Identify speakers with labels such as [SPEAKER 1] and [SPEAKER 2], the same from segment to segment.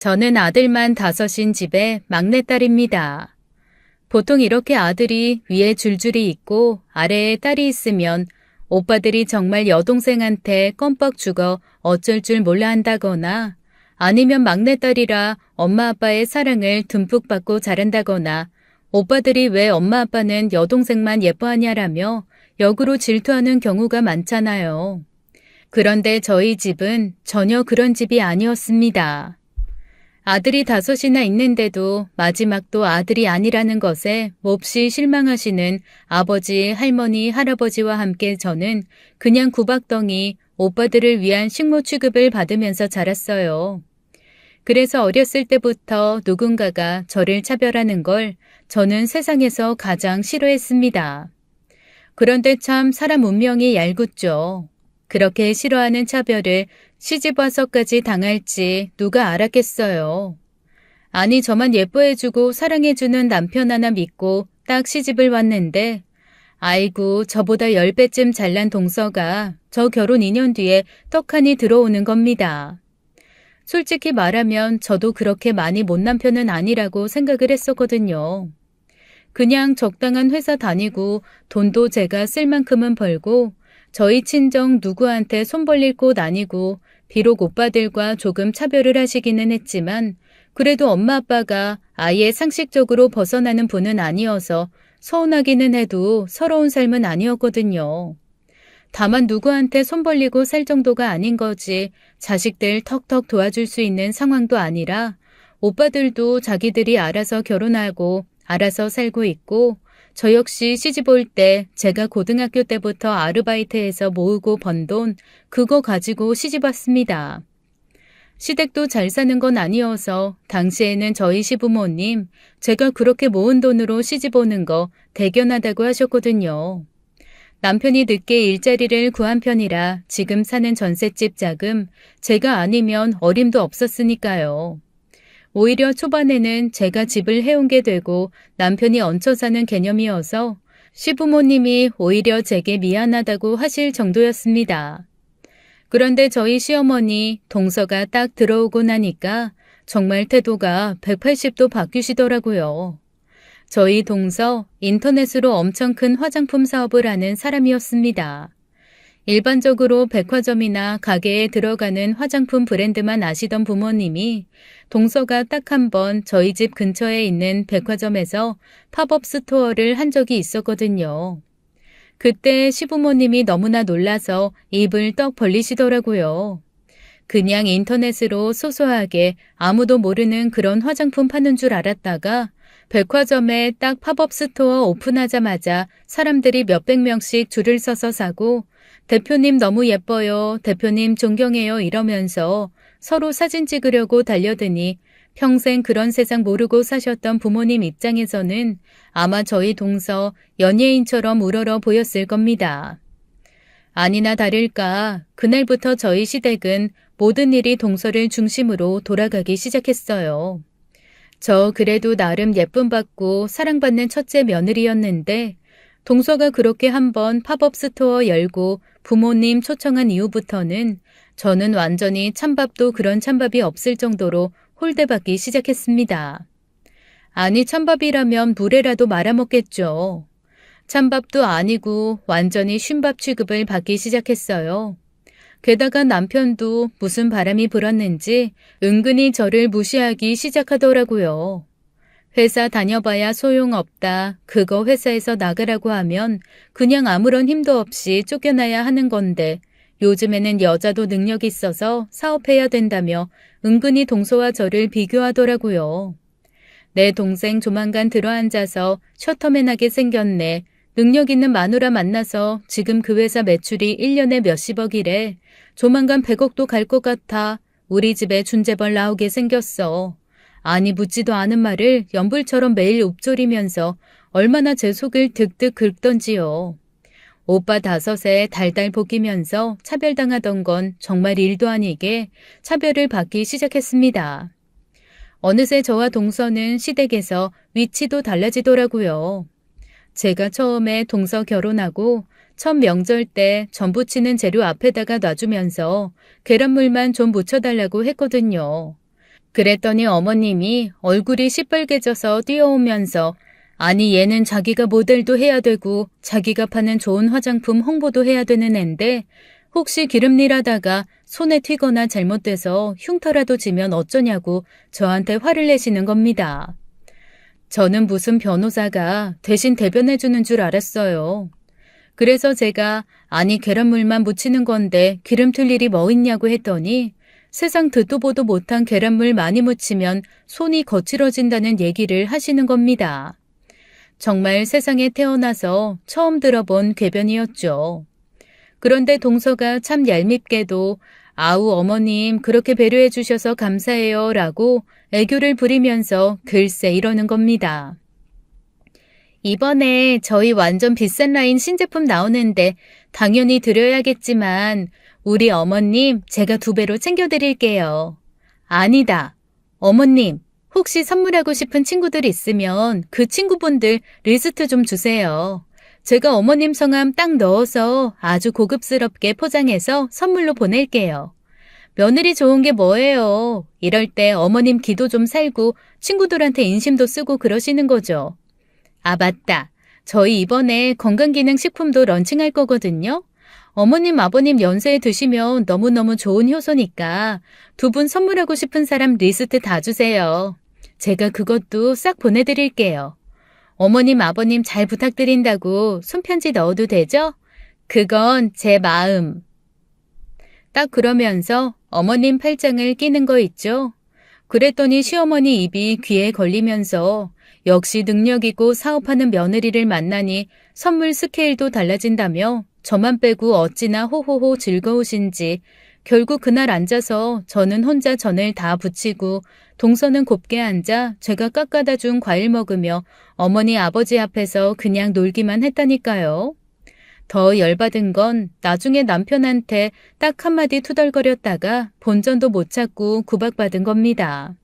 [SPEAKER 1] 저는 아들만 다섯인 집의 막내딸입니다. 보통 이렇게 아들이 위에 줄줄이 있고 아래에 딸이 있으면 오빠들이 정말 여동생한테 껌뻑 죽어 어쩔 줄 몰라 한다거나 아니면 막내딸이라 엄마 아빠의 사랑을 듬뿍 받고 자란다거나 오빠들이 왜 엄마 아빠는 여동생만 예뻐하냐라며 역으로 질투하는 경우가 많잖아요. 그런데 저희 집은 전혀 그런 집이 아니었습니다. 아들이 다섯이나 있는데도 마지막도 아들이 아니라는 것에 몹시 실망하시는 아버지, 할머니, 할아버지와 함께 저는 그냥 구박덩이 오빠들을 위한 식모 취급을 받으면서 자랐어요. 그래서 어렸을 때부터 누군가가 저를 차별하는 걸 저는 세상에서 가장 싫어했습니다. 그런데 참 사람 운명이 얄궂죠. 그렇게 싫어하는 차별을 시집와서까지 당할지 누가 알았겠어요. 아니 저만 예뻐해주고 사랑해주는 남편 하나 믿고 딱 시집을 왔는데 아이고 저보다 10배쯤 잘난 동서가 저 결혼 2년 뒤에 떡하니 들어오는 겁니다. 솔직히 말하면 저도 그렇게 많이 못난 편은 아니라고 생각을 했었거든요. 그냥 적당한 회사 다니고 돈도 제가 쓸 만큼은 벌고 저희 친정 누구한테 손 벌릴 곳 아니고 비록 오빠들과 조금 차별을 하시기는 했지만 그래도 엄마 아빠가 아예 상식적으로 벗어나는 분은 아니어서 서운하기는 해도 서러운 삶은 아니었거든요. 다만 누구한테 손 벌리고 살 정도가 아닌 거지 자식들 턱턱 도와줄 수 있는 상황도 아니라 오빠들도 자기들이 알아서 결혼하고 알아서 살고 있고 저 역시 시집 올 때 제가 고등학교 때부터 아르바이트해서 모으고 번 돈 그거 가지고 시집 왔습니다. 시댁도 잘 사는 건 아니어서 당시에는 저희 시부모님 제가 그렇게 모은 돈으로 시집 오는 거 대견하다고 하셨거든요. 남편이 늦게 일자리를 구한 편이라 지금 사는 전셋집 자금 제가 아니면 어림도 없었으니까요. 오히려 초반에는 제가 집을 해온 게 되고 남편이 얹혀 사는 개념이어서 시부모님이 오히려 제게 미안하다고 하실 정도였습니다. 그런데 저희 시어머니 동서가 딱 들어오고 나니까 정말 태도가 180도 바뀌시더라고요. 저희 동서 인터넷으로 엄청 큰 화장품 사업을 하는 사람이었습니다. 일반적으로 백화점이나 가게에 들어가는 화장품 브랜드만 아시던 부모님이 동서가 딱 한 번 저희 집 근처에 있는 백화점에서 팝업 스토어를 한 적이 있었거든요. 그때 시부모님이 너무나 놀라서 입을 떡 벌리시더라고요. 그냥 인터넷으로 소소하게 아무도 모르는 그런 화장품 파는 줄 알았다가 백화점에 딱 팝업 스토어 오픈하자마자 사람들이 몇백 명씩 줄을 서서 사고 대표님 너무 예뻐요, 대표님 존경해요 이러면서 서로 사진 찍으려고 달려드니 평생 그런 세상 모르고 사셨던 부모님 입장에서는 아마 저희 동서 연예인처럼 우러러 보였을 겁니다. 아니나 다를까 그날부터 저희 시댁은 모든 일이 동서를 중심으로 돌아가기 시작했어요. 저 그래도 나름 예쁨 받고 사랑받는 첫째 며느리였는데 동서가 그렇게 한번 팝업 스토어 열고 부모님 초청한 이후부터는 저는 완전히 찬밥도 그런 찬밥이 없을 정도로 홀대받기 시작했습니다. 아니 찬밥이라면 물에라도 말아먹겠죠. 찬밥도 아니고 완전히 쉰밥 취급을 받기 시작했어요. 게다가 남편도 무슨 바람이 불었는지 은근히 저를 무시하기 시작하더라고요. 회사 다녀봐야 소용없다. 그거 회사에서 나가라고 하면 그냥 아무런 힘도 없이 쫓겨나야 하는 건데 요즘에는 여자도 능력 있어서 사업해야 된다며 은근히 동서와 저를 비교하더라고요. 내 동생 조만간 들어앉아서 셔터맨하게 생겼네. 능력 있는 마누라 만나서 지금 그 회사 매출이 1년에 몇십억이래. 조만간 100억도 갈 것 같아. 우리 집에 준재벌 나오게 생겼어. 아니 묻지도 않은 말을 연불처럼 매일 읊조리면서 얼마나 제 속을 득득 긁던지요. 오빠 다섯에 달달 볶이면서 차별당하던 건 정말 일도 아니게 차별을 받기 시작했습니다. 어느새 저와 동서는 시댁에서 위치도 달라지더라고요. 제가 처음에 동서 결혼하고 첫 명절 때 전 부치는 재료 앞에다가 놔주면서 계란물만 좀 묻혀달라고 했거든요. 그랬더니 어머님이 얼굴이 시뻘개져서 뛰어오면서 아니 얘는 자기가 모델도 해야 되고 자기가 파는 좋은 화장품 홍보도 해야 되는 앤데 혹시 기름일 하다가 손에 튀거나 잘못돼서 흉터라도 지면 어쩌냐고 저한테 화를 내시는 겁니다. 저는 무슨 변호사가 대신 대변해주는 줄 알았어요. 그래서 제가 아니 계란물만 묻히는 건데 기름 튈 일이 뭐 있냐고 했더니 세상 듣도 보도 못한 계란물 많이 묻히면 손이 거칠어진다는 얘기를 하시는 겁니다. 정말 세상에 태어나서 처음 들어본 궤변이었죠. 그런데 동서가 참 얄밉게도 아우 어머님 그렇게 배려해 주셔서 감사해요 라고 애교를 부리면서 글쎄 이러는 겁니다. 이번에 저희 완전 비싼 라인 신제품 나오는데 당연히 드려야겠지만 우리 어머님 제가 2배로 챙겨드릴게요. 아니다. 어머님 혹시 선물하고 싶은 친구들 있으면 그 친구분들 리스트 좀 주세요. 제가 어머님 성함 딱 넣어서 아주 고급스럽게 포장해서 선물로 보낼게요. 며느리 좋은 게 뭐예요? 이럴 때 어머님 기도 좀 살고 친구들한테 인심도 쓰고 그러시는 거죠. 아 맞다. 저희 이번에 건강기능식품도 런칭할 거거든요. 어머님 아버님 연세에 드시면 너무너무 좋은 효소니까 2분 선물하고 싶은 사람 리스트 다 주세요. 제가 그것도 싹 보내드릴게요. 어머님 아버님 잘 부탁드린다고 손편지 넣어도 되죠? 그건 제 마음. 딱 그러면서 어머님 팔짱을 끼는 거 있죠? 그랬더니 시어머니 입이 귀에 걸리면서 역시 능력이고 사업하는 며느리를 만나니 선물 스케일도 달라진다며 저만 빼고 어찌나 호호호 즐거우신지 결국 그날 앉아서 저는 혼자 전을 다 붙이고 동서는 곱게 앉아 제가 깎아다 준 과일 먹으며 어머니 아버지 앞에서 그냥 놀기만 했다니까요. 더 열받은 건 나중에 남편한테 딱 한마디 투덜거렸다가 본전도 못 찾고 구박받은 겁니다.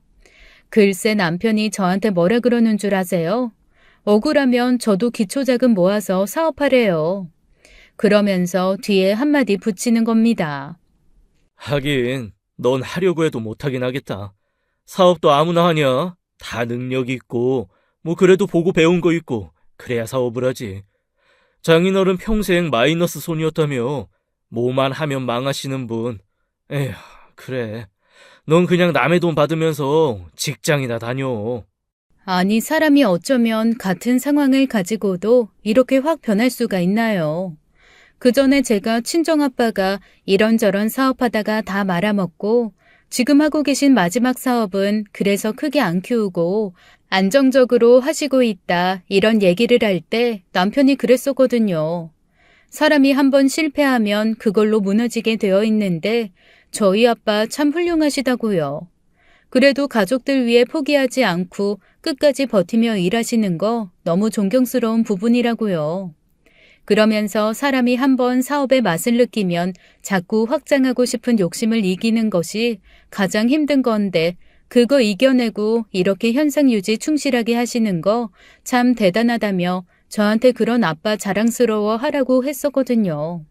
[SPEAKER 1] 글쎄 남편이 저한테 뭐라 그러는 줄 아세요? 억울하면 저도 기초자금 모아서 사업하래요. 그러면서 뒤에 한마디 붙이는 겁니다.
[SPEAKER 2] 하긴 넌 하려고 해도 못하긴 하겠다. 사업도 아무나 하냐? 다 능력 있고 뭐 그래도 보고 배운 거 있고 그래야 사업을 하지. 장인어른 평생 마이너스 손이었다며 뭐만 하면 망하시는 분. 에휴 그래. 넌 그냥 남의 돈 받으면서 직장이나 다녀.
[SPEAKER 1] 아니 사람이 어쩌면 같은 상황을 가지고도 이렇게 확 변할 수가 있나요? 그 전에 제가 친정아빠가 이런저런 사업하다가 다 말아먹고 지금 하고 계신 마지막 사업은 그래서 크게 안 키우고 안정적으로 하시고 있다 이런 얘기를 할 때 남편이 그랬었거든요. 사람이 한번 실패하면 그걸로 무너지게 되어 있는데 저희 아빠 참 훌륭하시다고요. 그래도 가족들 위해 포기하지 않고 끝까지 버티며 일하시는 거 너무 존경스러운 부분이라고요. 그러면서 사람이 한번 사업의 맛을 느끼면 자꾸 확장하고 싶은 욕심을 이기는 것이 가장 힘든 건데 그거 이겨내고 이렇게 현상 유지 충실하게 하시는 거 참 대단하다며 저한테 그런 아빠 자랑스러워 하라고 했었거든요.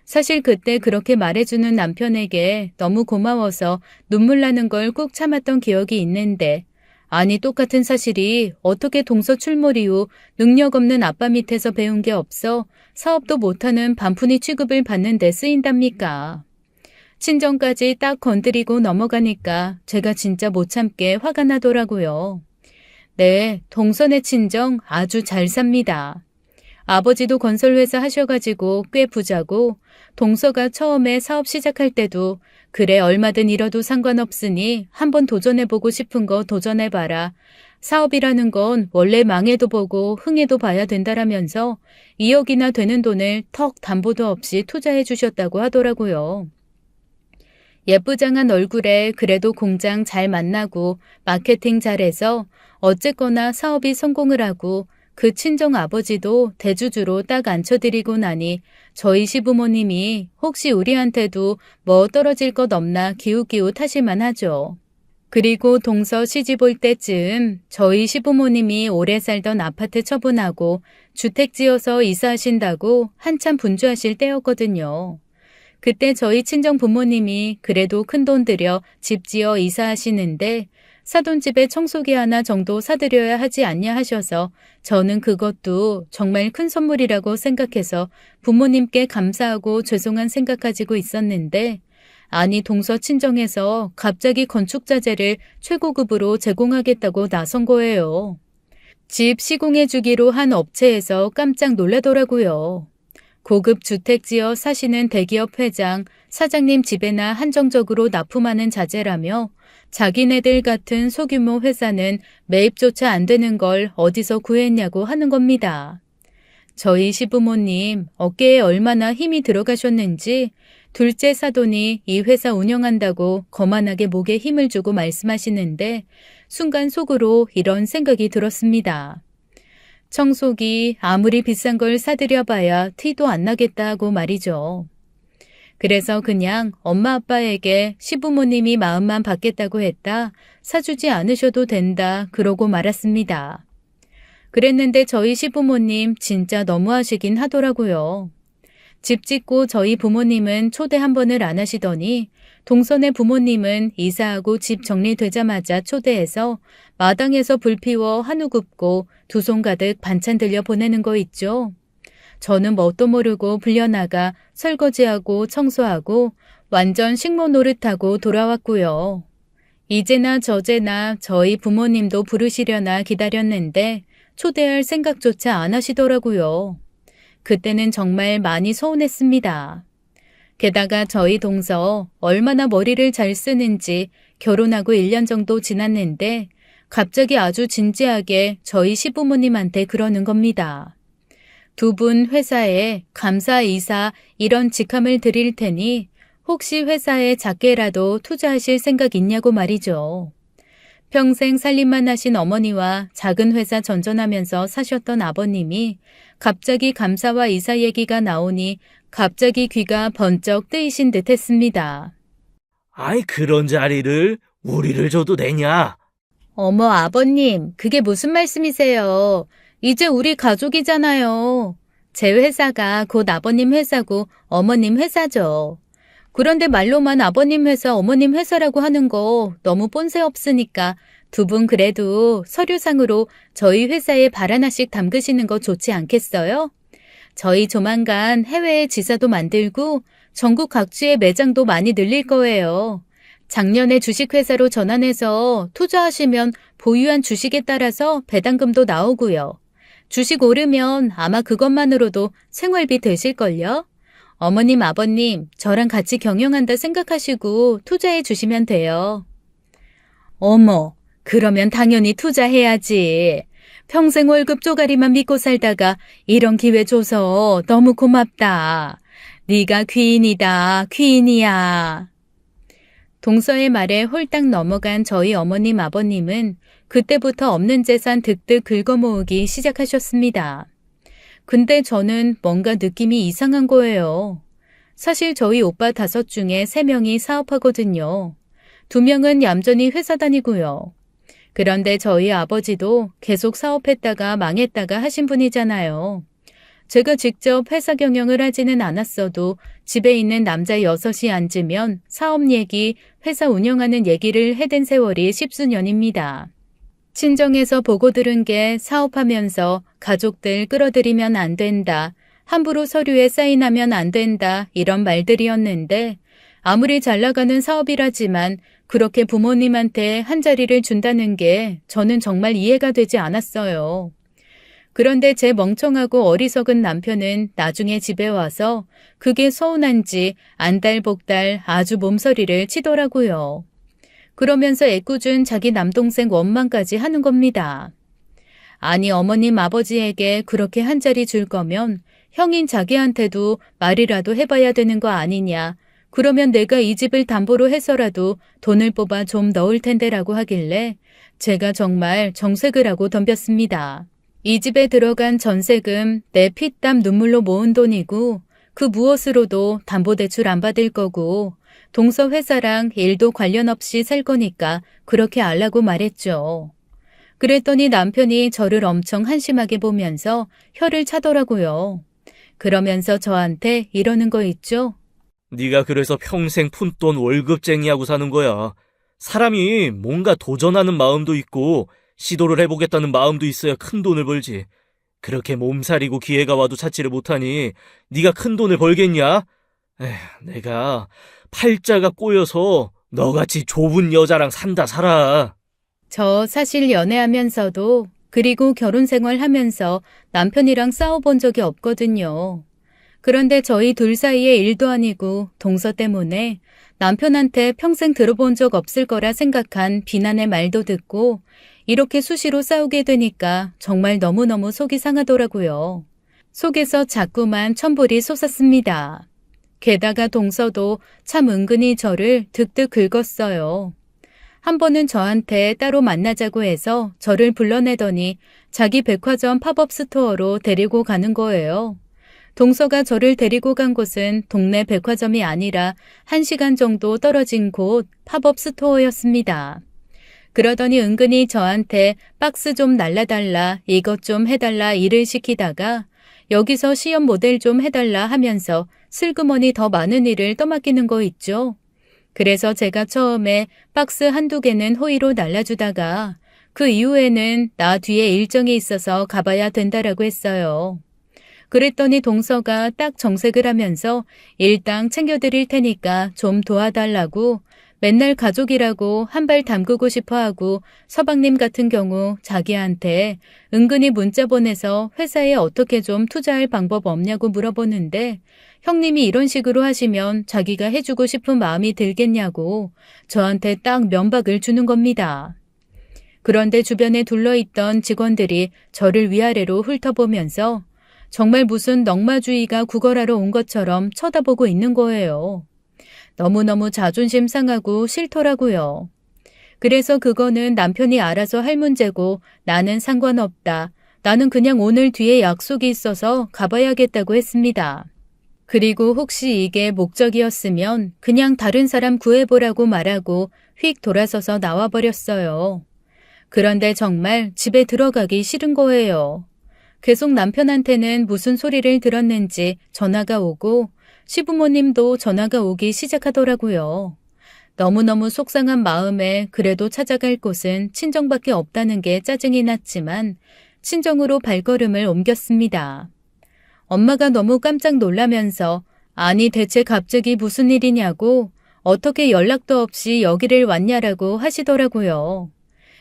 [SPEAKER 1] 사실 그때 그렇게 말해주는 남편에게 너무 고마워서 눈물 나는 걸 꾹 참았던 기억이 있는데 아니 똑같은 사실이 어떻게 동서 출몰 이후 능력 없는 아빠 밑에서 배운 게 없어 사업도 못하는 반푼이 취급을 받는 데 쓰인답니까? 친정까지 딱 건드리고 넘어가니까 제가 진짜 못 참게 화가 나더라고요. 네, 동선의 친정 아주 잘 삽니다. 아버지도 건설회사 하셔가지고 꽤 부자고 동서가 처음에 사업 시작할 때도 그래 얼마든 잃어도 상관없으니 한번 도전해보고 싶은 거 도전해봐라. 사업이라는 건 원래 망해도 보고 흥해도 봐야 된다라면서 2억이나 되는 돈을 턱 담보도 없이 투자해 주셨다고 하더라고요. 예쁘장한 얼굴에 그래도 공장 잘 만나고 마케팅 잘해서 어쨌거나 사업이 성공을 하고 그 친정 아버지도 대주주로 딱 앉혀드리고 나니 저희 시부모님이 혹시 우리한테도 뭐 떨어질 것 없나 기웃기웃 하실만 하죠. 그리고 동서 시집 올 때쯤 저희 시부모님이 오래 살던 아파트 처분하고 주택 지어서 이사하신다고 한참 분주하실 때였거든요. 그때 저희 친정 부모님이 그래도 큰돈 들여 집 지어 이사하시는데 사돈집에 청소기 하나 정도 사드려야 하지 않냐 하셔서 저는 그것도 정말 큰 선물이라고 생각해서 부모님께 감사하고 죄송한 생각 가지고 있었는데 아니 동서 친정에서 갑자기 건축자재를 최고급으로 제공하겠다고 나선 거예요. 집 시공해 주기로 한 업체에서 깜짝 놀라더라고요. 고급 주택 지어 사시는 대기업 회장, 사장님 집에나 한정적으로 납품하는 자재라며 자기네들 같은 소규모 회사는 매입조차 안 되는 걸 어디서 구했냐고 하는 겁니다. 저희 시부모님 어깨에 얼마나 힘이 들어가셨는지 둘째 사돈이 이 회사 운영한다고 거만하게 목에 힘을 주고 말씀하시는데 순간 속으로 이런 생각이 들었습니다. 청소기 아무리 비싼 걸 사드려봐야 티도 안 나겠다 하고 말이죠. 그래서 그냥 엄마 아빠에게 시부모님이 마음만 받겠다고 했다, 사주지 않으셔도 된다 그러고 말았습니다. 그랬는데 저희 시부모님 진짜 너무하시긴 하더라고요. 집 짓고 저희 부모님은 초대 한 번을 안 하시더니 동선의 부모님은 이사하고 집 정리되자마자 초대해서 마당에서 불 피워 한우 굽고 두 손 가득 반찬 들려 보내는 거 있죠. 저는 뭣도 모르고 불려나가 설거지하고 청소하고 완전 식모 노릇하고 돌아왔고요. 이제나 저제나 저희 부모님도 부르시려나 기다렸는데 초대할 생각조차 안 하시더라고요. 그때는 정말 많이 서운했습니다. 게다가 저희 동서 얼마나 머리를 잘 쓰는지 결혼하고 1년 정도 지났는데 갑자기 아주 진지하게 저희 시부모님한테 그러는 겁니다. 두 분 회사에 감사 이사 이런 직함을 드릴 테니 혹시 회사에 작게라도 투자하실 생각 있냐고 말이죠. 평생 살림만 하신 어머니와 작은 회사 전전하면서 사셨던 아버님이 갑자기 감사와 이사 얘기가 나오니 갑자기 귀가 번쩍 뜨이신 듯 했습니다.
[SPEAKER 2] 아이, 그런 자리를 우리를 줘도 되냐?
[SPEAKER 1] 어머 아버님, 그게 무슨 말씀이세요? 이제 우리 가족이잖아요. 제 회사가 곧 아버님 회사고 어머님 회사죠. 그런데 말로만 아버님 회사, 어머님 회사라고 하는 거 너무 뻔세 없으니까 두 분 그래도 서류상으로 저희 회사에 발 하나씩 담그시는 거 좋지 않겠어요? 저희 조만간 해외에 지사도 만들고 전국 각지의 매장도 많이 늘릴 거예요. 작년에 주식회사로 전환해서 투자하시면 보유한 주식에 따라서 배당금도 나오고요. 주식 오르면 아마 그것만으로도 생활비 되실걸요? 어머님, 아버님, 저랑 같이 경영한다 생각하시고 투자해 주시면 돼요. 어머, 그러면 당연히 투자해야지. 평생 월급 쪼가리만 믿고 살다가 이런 기회 줘서 너무 고맙다. 네가 귀인이다, 귀인이야. 동서의 말에 홀딱 넘어간 저희 어머님, 아버님은 그때부터 없는 재산 득득 긁어모으기 시작하셨습니다. 근데 저는 뭔가 느낌이 이상한 거예요. 사실 저희 오빠 5 중에 3명이 사업하거든요. 2명은 얌전히 회사 다니고요. 그런데 저희 아버지도 계속 사업했다가 망했다가 하신 분이잖아요. 제가 직접 회사 경영을 하지는 않았어도 집에 있는 남자 6이 앉으면 사업 얘기, 회사 운영하는 얘기를 해댄 세월이 10수년입니다. 친정에서 보고 들은 게 사업하면서 가족들 끌어들이면 안 된다, 함부로 서류에 사인하면 안 된다 이런 말들이었는데 아무리 잘 나가는 사업이라지만 그렇게 부모님한테 한 자리를 준다는 게 저는 정말 이해가 되지 않았어요. 그런데 제 멍청하고 어리석은 남편은 나중에 집에 와서 그게 서운한지 안달복달 아주 몸서리를 치더라고요. 그러면서 애꿎은 자기 남동생 원망까지 하는 겁니다. 아니 어머님 아버지에게 그렇게 한 자리 줄 거면 형인 자기한테도 말이라도 해봐야 되는 거 아니냐. 그러면 내가 이 집을 담보로 해서라도 돈을 뽑아 좀 넣을 텐데라고 하길래 제가 정말 정색을 하고 덤볐습니다. 이 집에 들어간 전세금 내 피땀 눈물로 모은 돈이고 그 무엇으로도 담보대출 안 받을 거고 동서 회사랑 일도 관련 없이 살 거니까 그렇게 알라고 말했죠. 그랬더니 남편이 저를 엄청 한심하게 보면서 혀를 차더라고요. 그러면서 저한테 이러는 거 있죠?
[SPEAKER 2] 네가 그래서 평생 푼돈 월급쟁이하고 사는 거야. 사람이 뭔가 도전하는 마음도 있고 시도를 해보겠다는 마음도 있어야 큰 돈을 벌지. 그렇게 몸살이고 기회가 와도 찾지를 못하니 네가 큰 돈을 벌겠냐? 에휴, 내가 팔자가 꼬여서 너같이 좁은 여자랑 산다 살아.
[SPEAKER 1] 저 사실 연애하면서도 그리고 결혼 생활하면서 남편이랑 싸워본 적이 없거든요. 그런데 저희 둘 사이에 일도 아니고 동서 때문에 남편한테 평생 들어본 적 없을 거라 생각한 비난의 말도 듣고 이렇게 수시로 싸우게 되니까 정말 너무너무 속이 상하더라고요. 속에서 자꾸만 천불이 솟았습니다. 게다가 동서도 참 은근히 저를 득득 긁었어요. 한 번은 저한테 따로 만나자고 해서 저를 불러내더니 자기 백화점 팝업 스토어로 데리고 가는 거예요. 동서가 저를 데리고 간 곳은 동네 백화점이 아니라 1시간 정도 떨어진 곳 팝업 스토어였습니다. 그러더니 은근히 저한테 박스 좀 날라달라, 이것 좀 해달라 일을 시키다가 여기서 시험 모델 좀 해달라 하면서 슬그머니 더 많은 일을 떠맡기는 거 있죠. 그래서 제가 처음에 박스 한두 개는 호의로 날라주다가 그 이후에는 나 뒤에 일정이 있어서 가봐야 된다라고 했어요. 그랬더니 동서가 딱 정색을 하면서 일당 챙겨드릴 테니까 좀 도와달라고 맨날 가족이라고 한 발 담그고 싶어 하고 서방님 같은 경우 자기한테 은근히 문자 보내서 회사에 어떻게 좀 투자할 방법 없냐고 물어보는데 형님이 이런 식으로 하시면 자기가 해주고 싶은 마음이 들겠냐고 저한테 딱 면박을 주는 겁니다. 그런데 주변에 둘러있던 직원들이 저를 위아래로 훑어보면서 정말 무슨 넉마주의가 구걸하러 온 것처럼 쳐다보고 있는 거예요. 너무너무 자존심 상하고 싫더라고요. 그래서 그거는 남편이 알아서 할 문제고 나는 상관없다. 나는 그냥 오늘 뒤에 약속이 있어서 가봐야겠다고 했습니다. 그리고 혹시 이게 목적이었으면 그냥 다른 사람 구해보라고 말하고 휙 돌아서서 나와버렸어요. 그런데 정말 집에 들어가기 싫은 거예요. 계속 남편한테는 무슨 소리를 들었는지 전화가 오고 시부모님도 전화가 오기 시작하더라고요. 너무너무 속상한 마음에 그래도 찾아갈 곳은 친정밖에 없다는 게 짜증이 났지만 친정으로 발걸음을 옮겼습니다. 엄마가 너무 깜짝 놀라면서 아니 대체 갑자기 무슨 일이냐고 어떻게 연락도 없이 여기를 왔냐라고 하시더라고요.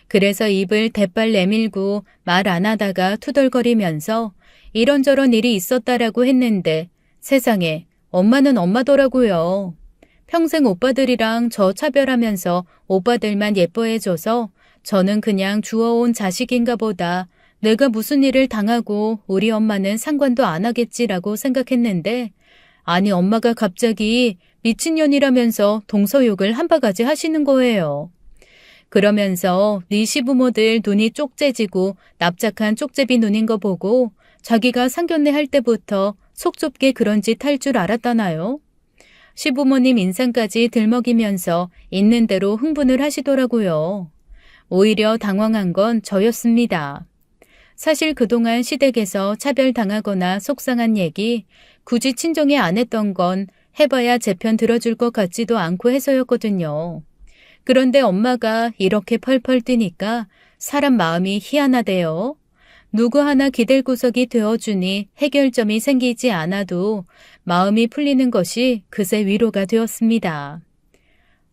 [SPEAKER 1] 그래서 입을 대빨 내밀고 말 안 하다가 투덜거리면서 이런저런 일이 있었다라고 했는데 세상에 엄마는 엄마더라고요. 평생 오빠들이랑 저 차별하면서 오빠들만 예뻐해줘서 저는 그냥 주워온 자식인가 보다 내가 무슨 일을 당하고 우리 엄마는 상관도 안 하겠지라고 생각했는데 아니 엄마가 갑자기 미친년이라면서 동서욕을 한 바가지 하시는 거예요. 그러면서 네 시부모들 눈이 쪽째지고 납작한 쪽제비 눈인 거 보고 자기가 상견례 할 때부터 속 좁게 그런 짓 할 줄 알았다나요? 시부모님 인상까지 들먹이면서 있는 대로 흥분을 하시더라고요. 오히려 당황한 건 저였습니다. 사실 그동안 시댁에서 차별당하거나 속상한 얘기 굳이 친정에 안 했던 건 해봐야 제 편 들어줄 것 같지도 않고 해서였거든요. 그런데 엄마가 이렇게 펄펄 뛰니까 사람 마음이 희한하대요. 누구 하나 기댈 구석이 되어주니 해결점이 생기지 않아도 마음이 풀리는 것이 그새 위로가 되었습니다.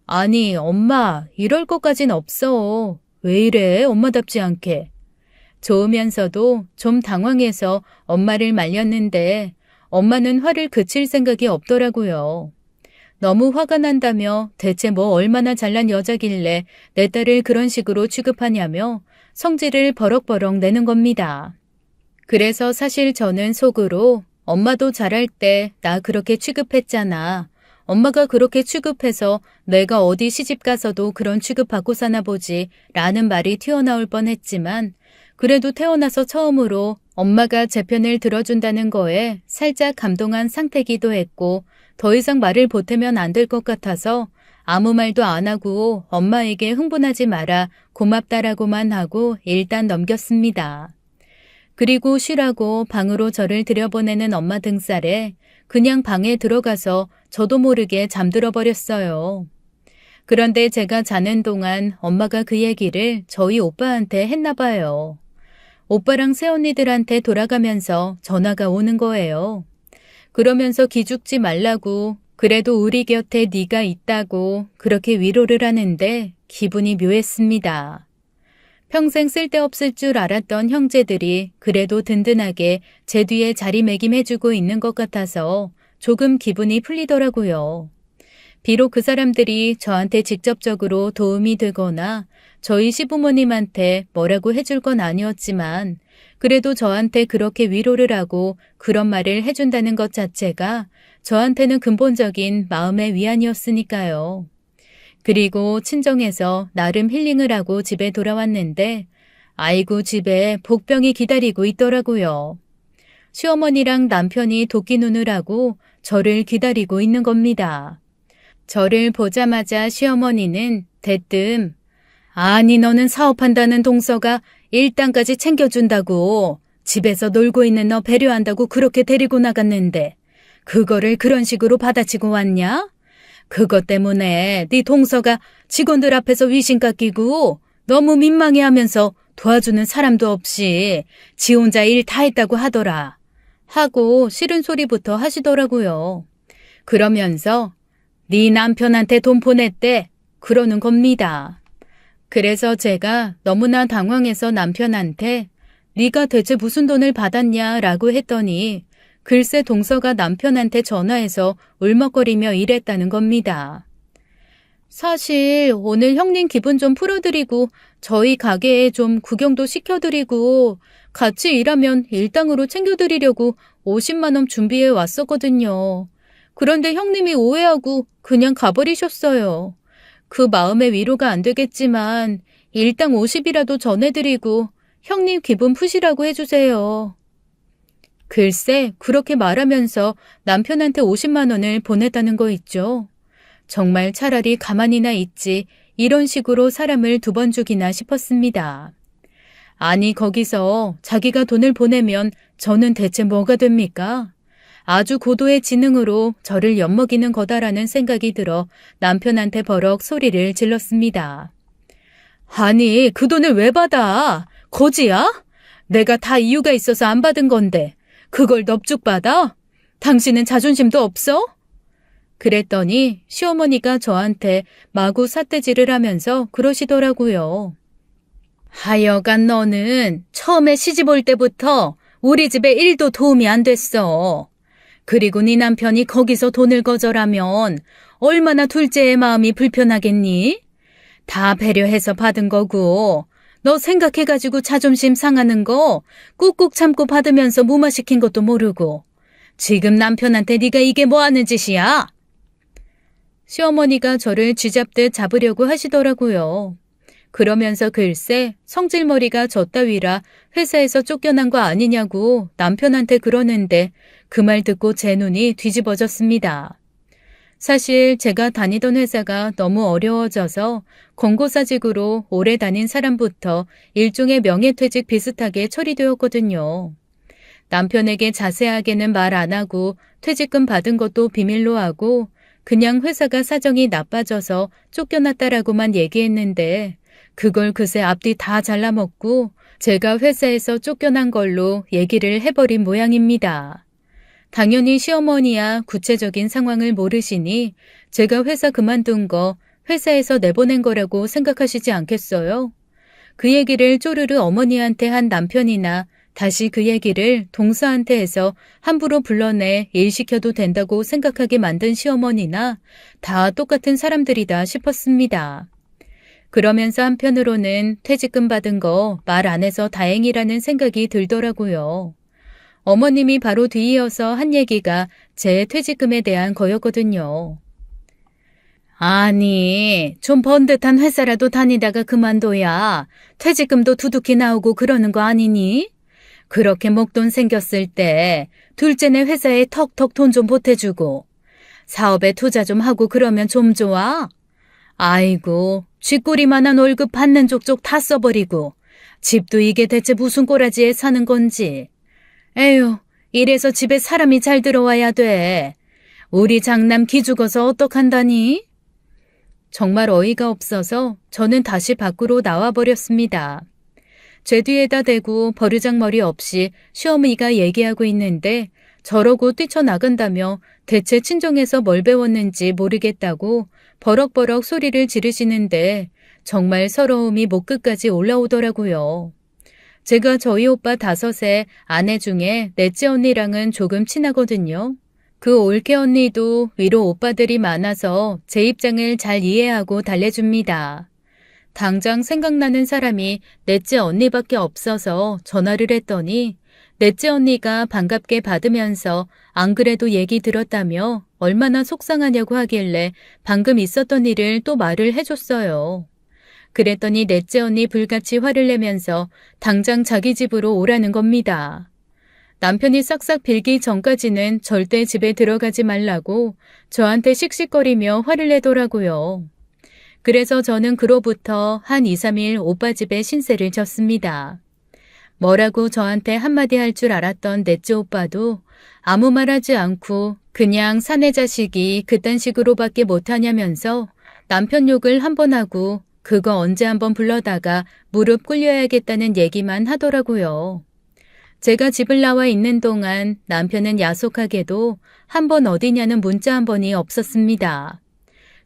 [SPEAKER 1] 아니 엄마 이럴 것까진 없어. 왜 이래 엄마답지 않게. 좋으면서도 좀 당황해서 엄마를 말렸는데 엄마는 화를 그칠 생각이 없더라고요. 너무 화가 난다며 대체 뭐 얼마나 잘난 여자길래 내 딸을 그런 식으로 취급하냐며 성질을 버럭버럭 내는 겁니다. 그래서 사실 저는 속으로 엄마도 잘할 때 나 그렇게 취급했잖아. 엄마가 그렇게 취급해서 내가 어디 시집 가서도 그런 취급받고 사나 보지 라는 말이 튀어나올 뻔했지만 그래도 태어나서 처음으로 엄마가 제 편을 들어준다는 거에 살짝 감동한 상태기도 했고 더 이상 말을 보태면 안 될 것 같아서 아무 말도 안 하고 엄마에게 흥분하지 마라 고맙다라고만 하고 일단 넘겼습니다. 그리고 쉬라고 방으로 저를 들여보내는 엄마 등살에 그냥 방에 들어가서 저도 모르게 잠들어 버렸어요. 그런데 제가 자는 동안 엄마가 그 얘기를 저희 오빠한테 했나 봐요. 오빠랑 새언니들한테 돌아가면서 전화가 오는 거예요. 그러면서 기죽지 말라고, 그래도 우리 곁에 네가 있다고 그렇게 위로를 하는데 기분이 묘했습니다. 평생 쓸데없을 줄 알았던 형제들이 그래도 든든하게 제 뒤에 자리매김해주고 있는 것 같아서 조금 기분이 풀리더라고요. 비록 그 사람들이 저한테 직접적으로 도움이 되거나 저희 시부모님한테 뭐라고 해줄 건 아니었지만 그래도 저한테 그렇게 위로를 하고 그런 말을 해준다는 것 자체가 저한테는 근본적인 마음의 위안이었으니까요. 그리고 친정에서 나름 힐링을 하고 집에 돌아왔는데 아이고 집에 복병이 기다리고 있더라고요. 시어머니랑 남편이 도끼 눈을 하고 저를 기다리고 있는 겁니다. 저를 보자마자 시어머니는 대뜸 아니 너는 사업한다는 동서가 일당까지 챙겨준다고 집에서 놀고 있는 너 배려한다고 그렇게 데리고 나갔는데 그거를 그런 식으로 받아치고 왔냐? 그것 때문에 네 동서가 직원들 앞에서 위신 깎이고 너무 민망해하면서 도와주는 사람도 없이 지 혼자 일 다 했다고 하더라. 하고 싫은 소리부터 하시더라고요. 그러면서 네 남편한테 돈 보냈대 그러는 겁니다. 그래서 제가 너무나 당황해서 남편한테 네가 대체 무슨 돈을 받았냐라고 했더니 글쎄 동서가 남편한테 전화해서 울먹거리며 이랬다는 겁니다. 사실 오늘 형님 기분 좀 풀어드리고 저희 가게에 좀 구경도 시켜드리고 같이 일하면 일당으로 챙겨드리려고 50만 원 준비해 왔었거든요. 그런데 형님이 오해하고 그냥 가버리셨어요. 그 마음의 위로가 안 되겠지만 일당 50이라도 전해드리고 형님 기분 푸시라고 해주세요. 글쎄 그렇게 말하면서 남편한테 50만 원을 보냈다는 거 있죠. 정말 차라리 가만히나 있지 이런 식으로 사람을 2번 죽이나 싶었습니다. 아니 거기서 자기가 돈을 보내면 저는 대체 뭐가 됩니까? 아주 고도의 지능으로 저를 엿먹이는 거다라는 생각이 들어 남편한테 버럭 소리를 질렀습니다. 아니 그 돈을 왜 받아? 거지야? 내가 다 이유가 있어서 안 받은 건데 그걸 넙죽 받아? 당신은 자존심도 없어? 그랬더니 시어머니가 저한테 마구 삿대질을 하면서 그러시더라고요. 하여간 너는 처음에 시집 올 때부터 우리 집에 1도 도움이 안 됐어. 그리고 네 남편이 거기서 돈을 거절하면 얼마나 둘째의 마음이 불편하겠니? 다 배려해서 받은 거고 너 생각해가지고 자존심 상하는 거 꾹꾹 참고 받으면서 무마시킨 것도 모르고 지금 남편한테 네가 이게 뭐 하는 짓이야? 시어머니가 저를 쥐잡듯 잡으려고 하시더라고요. 그러면서 글쎄 성질머리가 저 따위라 회사에서 쫓겨난 거 아니냐고 남편한테 그러는데 그 말 듣고 제 눈이 뒤집어졌습니다. 사실 제가 다니던 회사가 너무 어려워져서 권고사직으로 오래 다닌 사람부터 일종의 명예퇴직 비슷하게 처리되었거든요. 남편에게 자세하게는 말 안 하고 퇴직금 받은 것도 비밀로 하고 그냥 회사가 사정이 나빠져서 쫓겨났다라고만 얘기했는데 그걸 그새 앞뒤 다 잘라먹고 제가 회사에서 쫓겨난 걸로 얘기를 해버린 모양입니다. 당연히 시어머니야 구체적인 상황을 모르시니 제가 회사 그만둔 거 회사에서 내보낸 거라고 생각하시지 않겠어요? 그 얘기를 쪼르르 어머니한테 한 남편이나 다시 그 얘기를 동서한테 해서 함부로 불러내 일시켜도 된다고 생각하게 만든 시어머니나 다 똑같은 사람들이다 싶었습니다. 그러면서 한편으로는 퇴직금 받은 거 말 안 해서 다행이라는 생각이 들더라고요. 어머님이 바로 뒤이어서 한 얘기가 제 퇴직금에 대한 거였거든요. 아니, 좀 번듯한 회사라도 다니다가 그만둬야 퇴직금도 두둑히 나오고 그러는 거 아니니? 그렇게 목돈 생겼을 때 둘째네 회사에 턱턱 돈 좀 보태주고 사업에 투자 좀 하고 그러면 좀 좋아? 아이고, 쥐꼬리만한 월급 받는 족족 다 써버리고 집도 이게 대체 무슨 꼬라지에 사는 건지. 에휴, 이래서 집에 사람이 잘 들어와야 돼. 우리 장남 기죽어서 어떡한다니? 정말 어이가 없어서 저는 다시 밖으로 나와버렸습니다. 제 뒤에다 대고 버르장머리 없이 시어머니가 얘기하고 있는데 저러고 뛰쳐나간다며 대체 친정에서 뭘 배웠는지 모르겠다고 버럭버럭 소리를 지르시는데 정말 서러움이 목 끝까지 올라오더라고요. 제가 저희 오빠 5의 아내 중에 넷째 언니랑은 조금 친하거든요. 그 올케 언니도 위로 오빠들이 많아서 제 입장을 잘 이해하고 달래줍니다. 당장 생각나는 사람이 넷째 언니밖에 없어서 전화를 했더니 넷째 언니가 반갑게 받으면서 안 그래도 얘기 들었다며 얼마나 속상하냐고 하길래 방금 있었던 일을 또 말을 해줬어요. 그랬더니 넷째 언니 불같이 화를 내면서 당장 자기 집으로 오라는 겁니다. 남편이 싹싹 빌기 전까지는 절대 집에 들어가지 말라고 저한테 씩씩거리며 화를 내더라고요. 그래서 저는 그로부터 한 2, 3일 오빠 집에 신세를 졌습니다. 뭐라고 저한테 한마디 할 줄 알았던 넷째 오빠도 아무 말 하지 않고 그냥 사내 자식이 그딴 식으로밖에 못하냐면서 남편 욕을 한 번 하고 그거 언제 한번 불러다가 무릎 꿇려야겠다는 얘기만 하더라고요. 제가 집을 나와 있는 동안 남편은 야속하게도 한 번 어디냐는 문자 한 번이 없었습니다.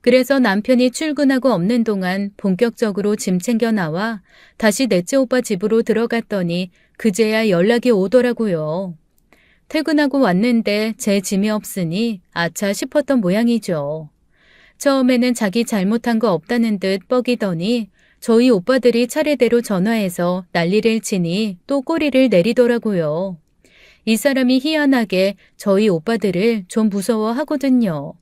[SPEAKER 1] 그래서 남편이 출근하고 없는 동안 본격적으로 짐 챙겨 나와 다시 넷째 오빠 집으로 들어갔더니 그제야 연락이 오더라고요. 퇴근하고 왔는데 제 짐이 없으니 아차 싶었던 모양이죠. 처음에는 자기 잘못한 거 없다는 듯 뻐기더니 저희 오빠들이 차례대로 전화해서 난리를 치니 또 꼬리를 내리더라고요. 이 사람이 희한하게 저희 오빠들을 좀 무서워하거든요.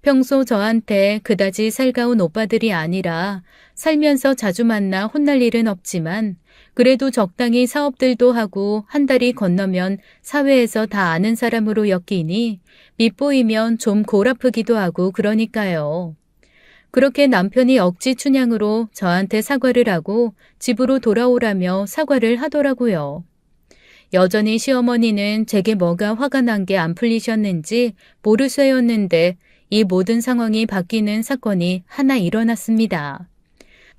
[SPEAKER 1] 평소 저한테 그다지 살가운 오빠들이 아니라 살면서 자주 만나 혼날 일은 없지만 그래도 적당히 사업들도 하고 한 달이 건너면 사회에서 다 아는 사람으로 엮이니 밉보이면 좀 골아프기도 하고 그러니까요. 그렇게 남편이 억지 춘향으로 저한테 사과를 하고 집으로 돌아오라며 사과를 하더라고요. 여전히 시어머니는 제게 뭐가 화가 난 게 안 풀리셨는지 모르쇠였는데 이 모든 상황이 바뀌는 사건이 하나 일어났습니다.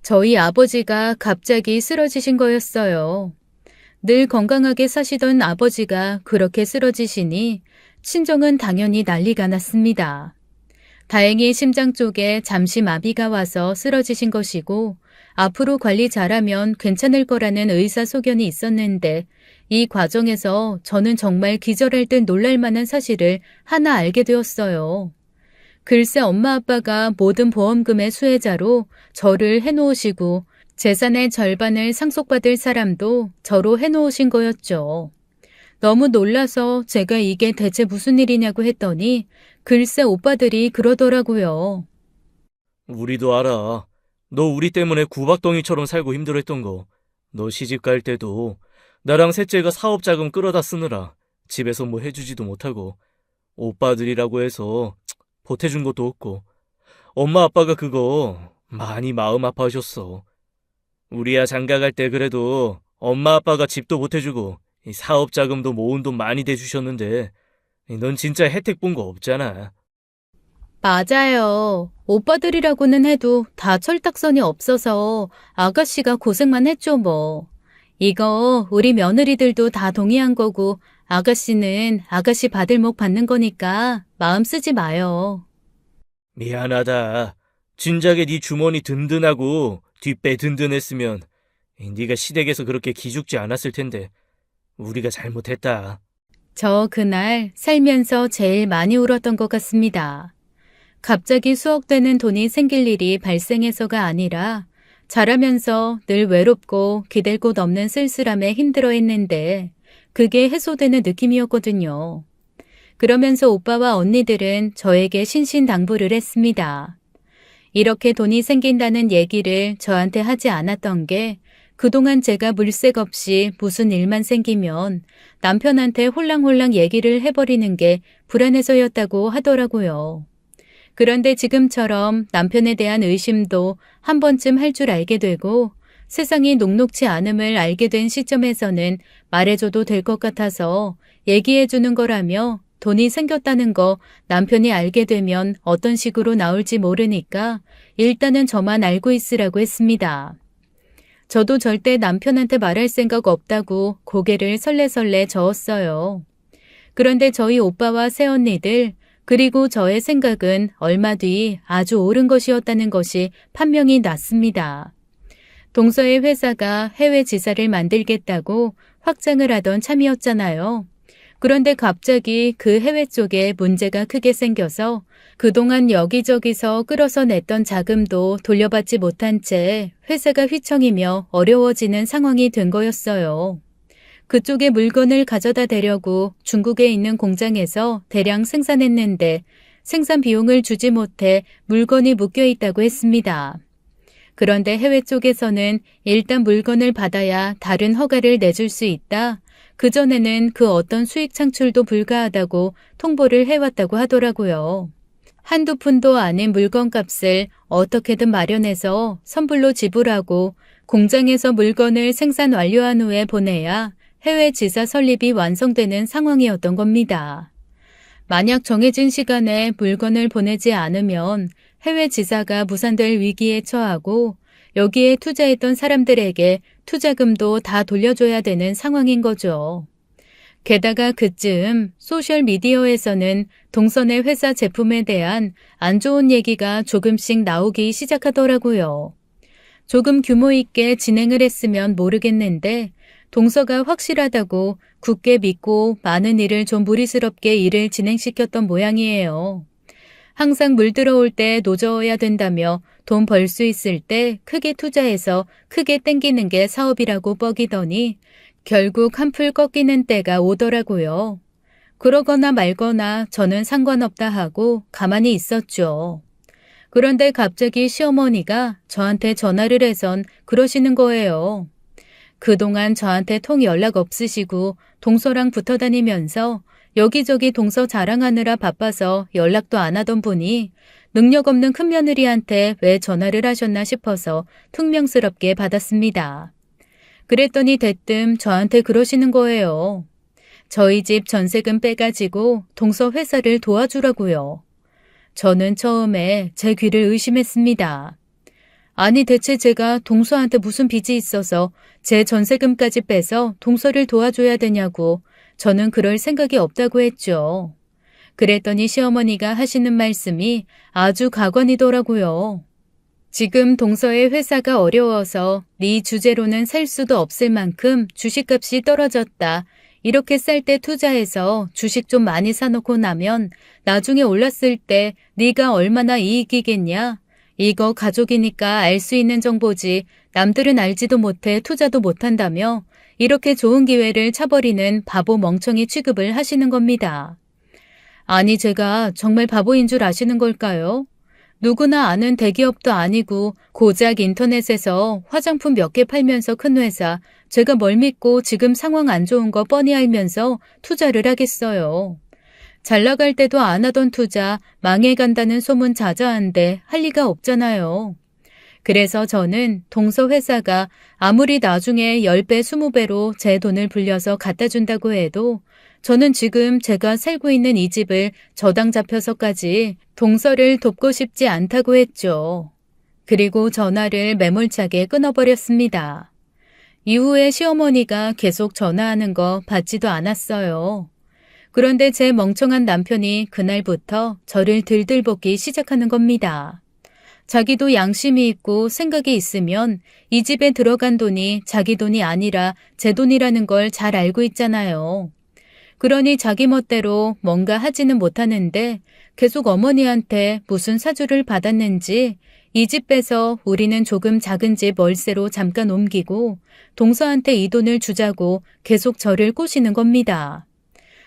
[SPEAKER 1] 저희 아버지가 갑자기 쓰러지신 거였어요. 늘 건강하게 사시던 아버지가 그렇게 쓰러지시니 친정은 당연히 난리가 났습니다. 다행히 심장 쪽에 잠시 마비가 와서 쓰러지신 것이고 앞으로 관리 잘하면 괜찮을 거라는 의사소견이 있었는데 이 과정에서 저는 정말 기절할 듯 놀랄 만한 사실을 하나 알게 되었어요. 글쎄 엄마 아빠가 모든 보험금의 수혜자로 저를 해놓으시고 재산의 절반을 상속받을 사람도 저로 해놓으신 거였죠. 너무 놀라서 제가 이게 대체 무슨 일이냐고 했더니 글쎄 오빠들이 그러더라고요.
[SPEAKER 2] 우리도 알아. 너 우리 때문에 구박덩이처럼 살고 힘들었던 거. 너 시집 갈 때도 나랑 셋째가 사업 자금 끌어다 쓰느라 집에서 뭐 해주지도 못하고 오빠들이라고 해서 보태준 것도 없고 엄마 아빠가 그거 많이 마음 아파하셨어. 우리야 장가 갈 때 그래도 엄마 아빠가 집도 보태주고 사업 자금도 모은 돈 많이 대주셨는데 넌 진짜 혜택 본 거 없잖아.
[SPEAKER 1] 맞아요. 오빠들이라고는 해도 다 철딱선이 없어서 아가씨가 고생만 했죠 뭐. 이거 우리 며느리들도 다 동의한 거고 아가씨는 아가씨 받을 목 받는 거니까 마음 쓰지 마요.
[SPEAKER 2] 미안하다. 진작에 네 주머니 든든하고 뒷배 든든했으면 네가 시댁에서 그렇게 기죽지 않았을 텐데 우리가 잘못했다.
[SPEAKER 1] 저 그날 살면서 제일 많이 울었던 것 같습니다. 갑자기 수억 되는 돈이 생길 일이 발생해서가 아니라 자라면서 늘 외롭고 기댈 곳 없는 쓸쓸함에 힘들어했는데 그게 해소되는 느낌이었거든요. 그러면서 오빠와 언니들은 저에게 신신당부를 했습니다. 이렇게 돈이 생긴다는 얘기를 저한테 하지 않았던 게 그동안 제가 물색 없이 무슨 일만 생기면 남편한테 홀랑홀랑 얘기를 해버리는 게 불안해서였다고 하더라고요. 그런데 지금처럼 남편에 대한 의심도 한 번쯤 할 줄 알게 되고 세상이 녹록지 않음을 알게 된 시점에서는 말해줘도 될 것 같아서 얘기해주는 거라며 돈이 생겼다는 거 남편이 알게 되면 어떤 식으로 나올지 모르니까 일단은 저만 알고 있으라고 했습니다. 저도 절대 남편한테 말할 생각 없다고 고개를 설레설레 저었어요. 그런데 저희 오빠와 새언니들 그리고 저의 생각은 얼마 뒤 아주 옳은 것이었다는 것이 판명이 났습니다. 동서의 회사가 해외 지사를 만들겠다고 확장을 하던 참이었잖아요. 그런데 갑자기 그 해외 쪽에 문제가 크게 생겨서 그동안 여기저기서 끌어서 냈던 자금도 돌려받지 못한 채 회사가 휘청이며 어려워지는 상황이 된 거였어요. 그쪽에 물건을 가져다 대려고 중국에 있는 공장에서 대량 생산했는데 생산 비용을 주지 못해 물건이 묶여 있다고 했습니다. 그런데 해외 쪽에서는 일단 물건을 받아야 다른 허가를 내줄 수 있다. 그전에는 그 어떤 수익 창출도 불가하다고 통보를 해왔다고 하더라고요. 한두 푼도 아닌 물건값을 어떻게든 마련해서 선불로 지불하고 공장에서 물건을 생산 완료한 후에 보내야 해외 지사 설립이 완성되는 상황이었던 겁니다. 만약 정해진 시간에 물건을 보내지 않으면 해외 지사가 무산될 위기에 처하고 여기에 투자했던 사람들에게 투자금도 다 돌려줘야 되는 상황인 거죠. 게다가 그쯤 소셜미디어에서는 동선의 회사 제품에 대한 안 좋은 얘기가 조금씩 나오기 시작하더라고요. 조금 규모 있게 진행을 했으면 모르겠는데 동서가 확실하다고 굳게 믿고 많은 일을 좀 무리스럽게 일을 진행시켰던 모양이에요. 항상 물 들어올 때 노져야 된다며 돈 벌 수 있을 때 크게 투자해서 크게 땡기는 게 사업이라고 뻐기더니 결국 한풀 꺾이는 때가 오더라고요. 그러거나 말거나 저는 상관없다 하고 가만히 있었죠. 그런데 갑자기 시어머니가 저한테 전화를 해선 그러시는 거예요. 그동안 저한테 통 연락 없으시고 동서랑 붙어 다니면서 여기저기 동서 자랑하느라 바빠서 연락도 안 하던 분이 능력 없는 큰며느리한테 왜 전화를 하셨나 싶어서 퉁명스럽게 받았습니다. 그랬더니 대뜸 저한테 그러시는 거예요. 저희 집 전세금 빼가지고 동서 회사를 도와주라고요. 저는 처음에 제 귀를 의심했습니다. 아니 대체 제가 동서한테 무슨 빚이 있어서 제 전세금까지 빼서 동서를 도와줘야 되냐고 저는 그럴 생각이 없다고 했죠. 그랬더니 시어머니가 하시는 말씀이 아주 가관이더라고요. 지금 동서의 회사가 어려워서 네 주제로는 살 수도 없을 만큼 주식값이 떨어졌다. 이렇게 쌀 때 투자해서 주식 좀 많이 사놓고 나면 나중에 올랐을 때 네가 얼마나 이익이겠냐. 이거 가족이니까 알 수 있는 정보지 남들은 알지도 못해 투자도 못한다며 이렇게 좋은 기회를 차버리는 바보 멍청이 취급을 하시는 겁니다. 아니 제가 정말 바보인 줄 아시는 걸까요? 누구나 아는 대기업도 아니고 고작 인터넷에서 화장품 몇 개 팔면서 큰 회사 제가 뭘 믿고 지금 상황 안 좋은 거 뻔히 알면서 투자를 하겠어요. 잘 나갈 때도 안 하던 투자 망해간다는 소문 자자한데 할 리가 없잖아요. 그래서 저는 동서 회사가 아무리 나중에 10배, 20배로 제 돈을 불려서 갖다 준다고 해도 저는 지금 제가 살고 있는 이 집을 저당 잡혀서까지 동서를 돕고 싶지 않다고 했죠. 그리고 전화를 매몰차게 끊어버렸습니다. 이후에 시어머니가 계속 전화하는 거 받지도 않았어요. 그런데 제 멍청한 남편이 그날부터 저를 들들볶기 시작하는 겁니다. 자기도 양심이 있고 생각이 있으면 이 집에 들어간 돈이 자기 돈이 아니라 제 돈이라는 걸 잘 알고 있잖아요. 그러니 자기 멋대로 뭔가 하지는 못하는데 계속 어머니한테 무슨 사주를 받았는지 이 집 빼서 우리는 조금 작은 집 월세로 잠깐 옮기고 동서한테 이 돈을 주자고 계속 저를 꼬시는 겁니다.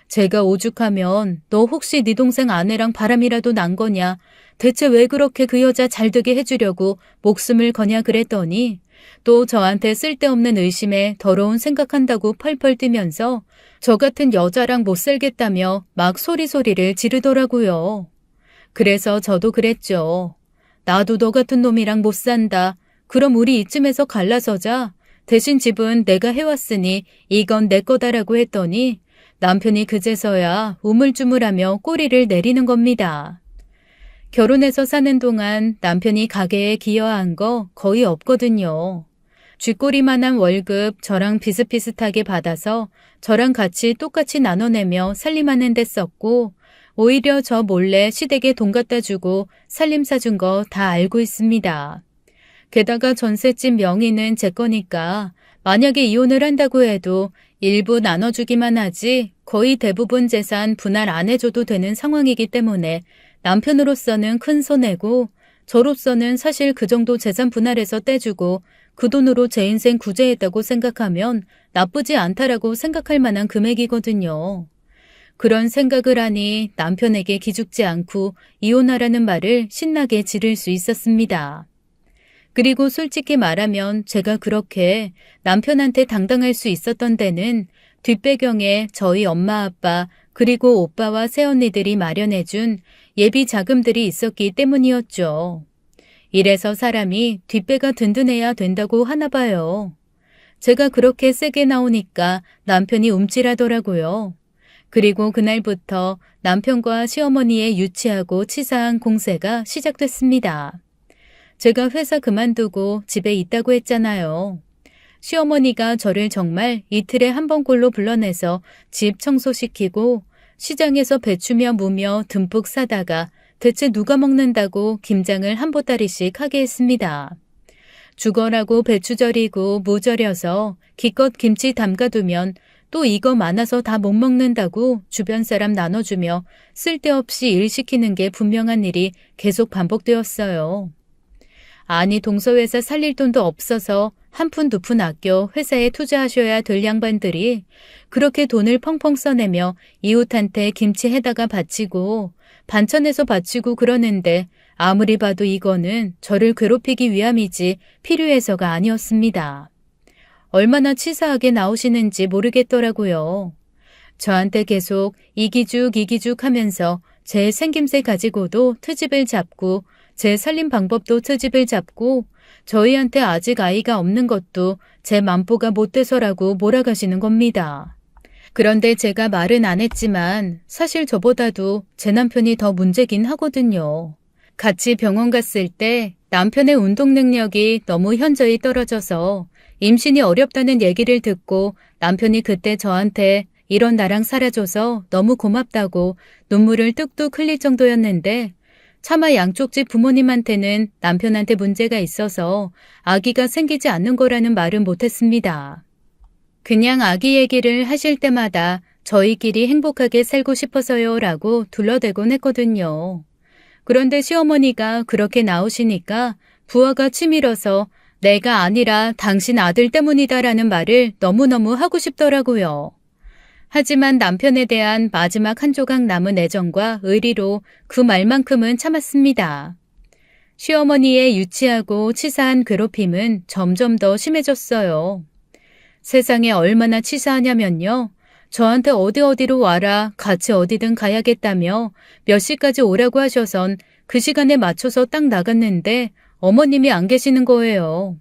[SPEAKER 1] 제가 오죽하면 너 혹시 네 동생 아내랑 바람이라도 난 거냐? 대체 왜 그렇게 그 여자 잘되게 해주려고 목숨을 거냐 그랬더니 또 저한테 쓸데없는 의심에 더러운 생각한다고 펄펄 뛰면서 저 같은 여자랑 못 살겠다며 막 소리소리를 지르더라고요. 그래서 저도 그랬죠. 나도 너 같은 놈이랑 못 산다. 그럼 우리 이쯤에서 갈라서자. 대신 집은 내가 해왔으니 이건 내 거다라고 했더니 남편이 그제서야 우물쭈물하며 꼬리를 내리는 겁니다. 결혼해서 사는 동안 남편이 가게에 기여한 거 거의 없거든요. 쥐꼬리만한 월급 저랑 비슷비슷하게 받아서 저랑 같이 똑같이 나눠내며 살림하는 데 썼고, 오히려 저 몰래 시댁에 돈 갖다 주고 살림 사준 거 다 알고 있습니다. 게다가 전셋집 명의는 제 거니까 만약에 이혼을 한다고 해도 일부 나눠주기만 하지 거의 대부분 재산 분할 안 해줘도 되는 상황이기 때문에 남편으로서는 큰 손해고, 저로서는 사실 그 정도 재산 분할해서 떼주고 그 돈으로 제 인생 구제했다고 생각하면 나쁘지 않다라고 생각할 만한 금액이거든요. 그런 생각을 하니 남편에게 기죽지 않고 이혼하라는 말을 신나게 지를 수 있었습니다. 그리고 솔직히 말하면 제가 그렇게 남편한테 당당할 수 있었던 데는 뒷배경에 저희 엄마 아빠 그리고 오빠와 새언니들이 마련해준 예비 자금들이 있었기 때문이었죠. 이래서 사람이 뒷배가 든든해야 된다고 하나 봐요. 제가 그렇게 세게 나오니까 남편이 움찔하더라고요. 그리고 그날부터 남편과 시어머니의 유치하고 치사한 공세가 시작됐습니다. 제가 회사 그만두고 집에 있다고 했잖아요. 시어머니가 저를 정말 이틀에 한 번꼴로 불러내서 집 청소시키고 시장에서 배추며 무며 듬뿍 사다가 대체 누가 먹는다고 김장을 한 보따리씩 하게 했습니다. 죽어라고 배추 절이고 무 절여서 기껏 김치 담가두면 또 이거 많아서 다 못 먹는다고 주변 사람 나눠주며 쓸데없이 일 시키는 게 분명한 일이 계속 반복되었어요. 아니 동서회사 살릴 돈도 없어서 한 푼 두 푼 아껴 회사에 투자하셔야 될 양반들이 그렇게 돈을 펑펑 써내며 이웃한테 김치 해다가 바치고 반찬해서 바치고 그러는데 아무리 봐도 이거는 저를 괴롭히기 위함이지 필요해서가 아니었습니다. 얼마나 치사하게 나오시는지 모르겠더라고요. 저한테 계속 이기죽 하면서 제 생김새 가지고도 트집을 잡고 제 살림 방법도 트집을 잡고 저희한테 아직 아이가 없는 것도 제 맘보가 못 돼서라고 몰아가시는 겁니다. 그런데 제가 말은 안 했지만 사실 저보다도 제 남편이 더 문제긴 하거든요. 같이 병원 갔을 때 남편의 운동 능력이 너무 현저히 떨어져서 임신이 어렵다는 얘기를 듣고 남편이 그때 저한테 이런 나랑 살아줘서 너무 고맙다고 눈물을 뚝뚝 흘릴 정도였는데 차마 양쪽 집 부모님한테는 남편한테 문제가 있어서 아기가 생기지 않는 거라는 말은 못했습니다. 그냥 아기 얘기를 하실 때마다 저희끼리 행복하게 살고 싶어서요 라고 둘러대곤 했거든요. 그런데 시어머니가 그렇게 나오시니까 부하가 치밀어서 내가 아니라 당신 아들 때문이다라는 말을 너무너무 하고 싶더라고요. 하지만 남편에 대한 마지막 한 조각 남은 애정과 의리로 그 말만큼은 참았습니다. 시어머니의 유치하고 치사한 괴롭힘은 점점 더 심해졌어요. 세상에 얼마나 치사하냐면요. 저한테 어디로 와라 같이 어디든 가야겠다며 몇 시까지 오라고 하셔선 그 시간에 맞춰서 딱 나갔는데 어머님이 안 계시는 거예요.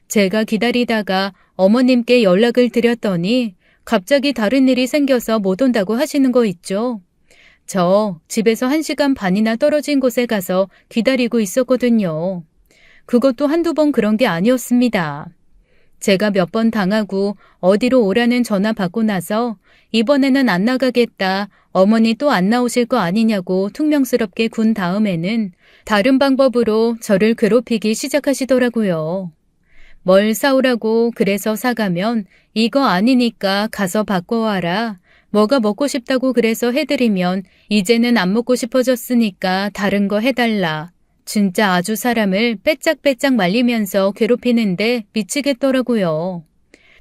[SPEAKER 1] 제가 기다리다가 어머님께 연락을 드렸더니 갑자기 다른 일이 생겨서 못 온다고 하시는 거 있죠. 저 집에서 1시간 반이나 떨어진 곳에 가서 기다리고 있었거든요. 그것도 한두 번 그런 게 아니었습니다. 제가 몇 번 당하고 어디로 오라는 전화 받고 나서 이번에는 안 나가겠다, 어머니 또 안 나오실 거 아니냐고 퉁명스럽게 군 다음에는 다른 방법으로 저를 괴롭히기 시작하시더라고요. 뭘 사오라고 그래서 사가면 이거 아니니까 가서 바꿔와라. 뭐가 먹고 싶다고 그래서 해드리면 이제는 안 먹고 싶어졌으니까 다른 거 해달라. 진짜 아주 사람을 빼짝빼짝 말리면서 괴롭히는데 미치겠더라고요.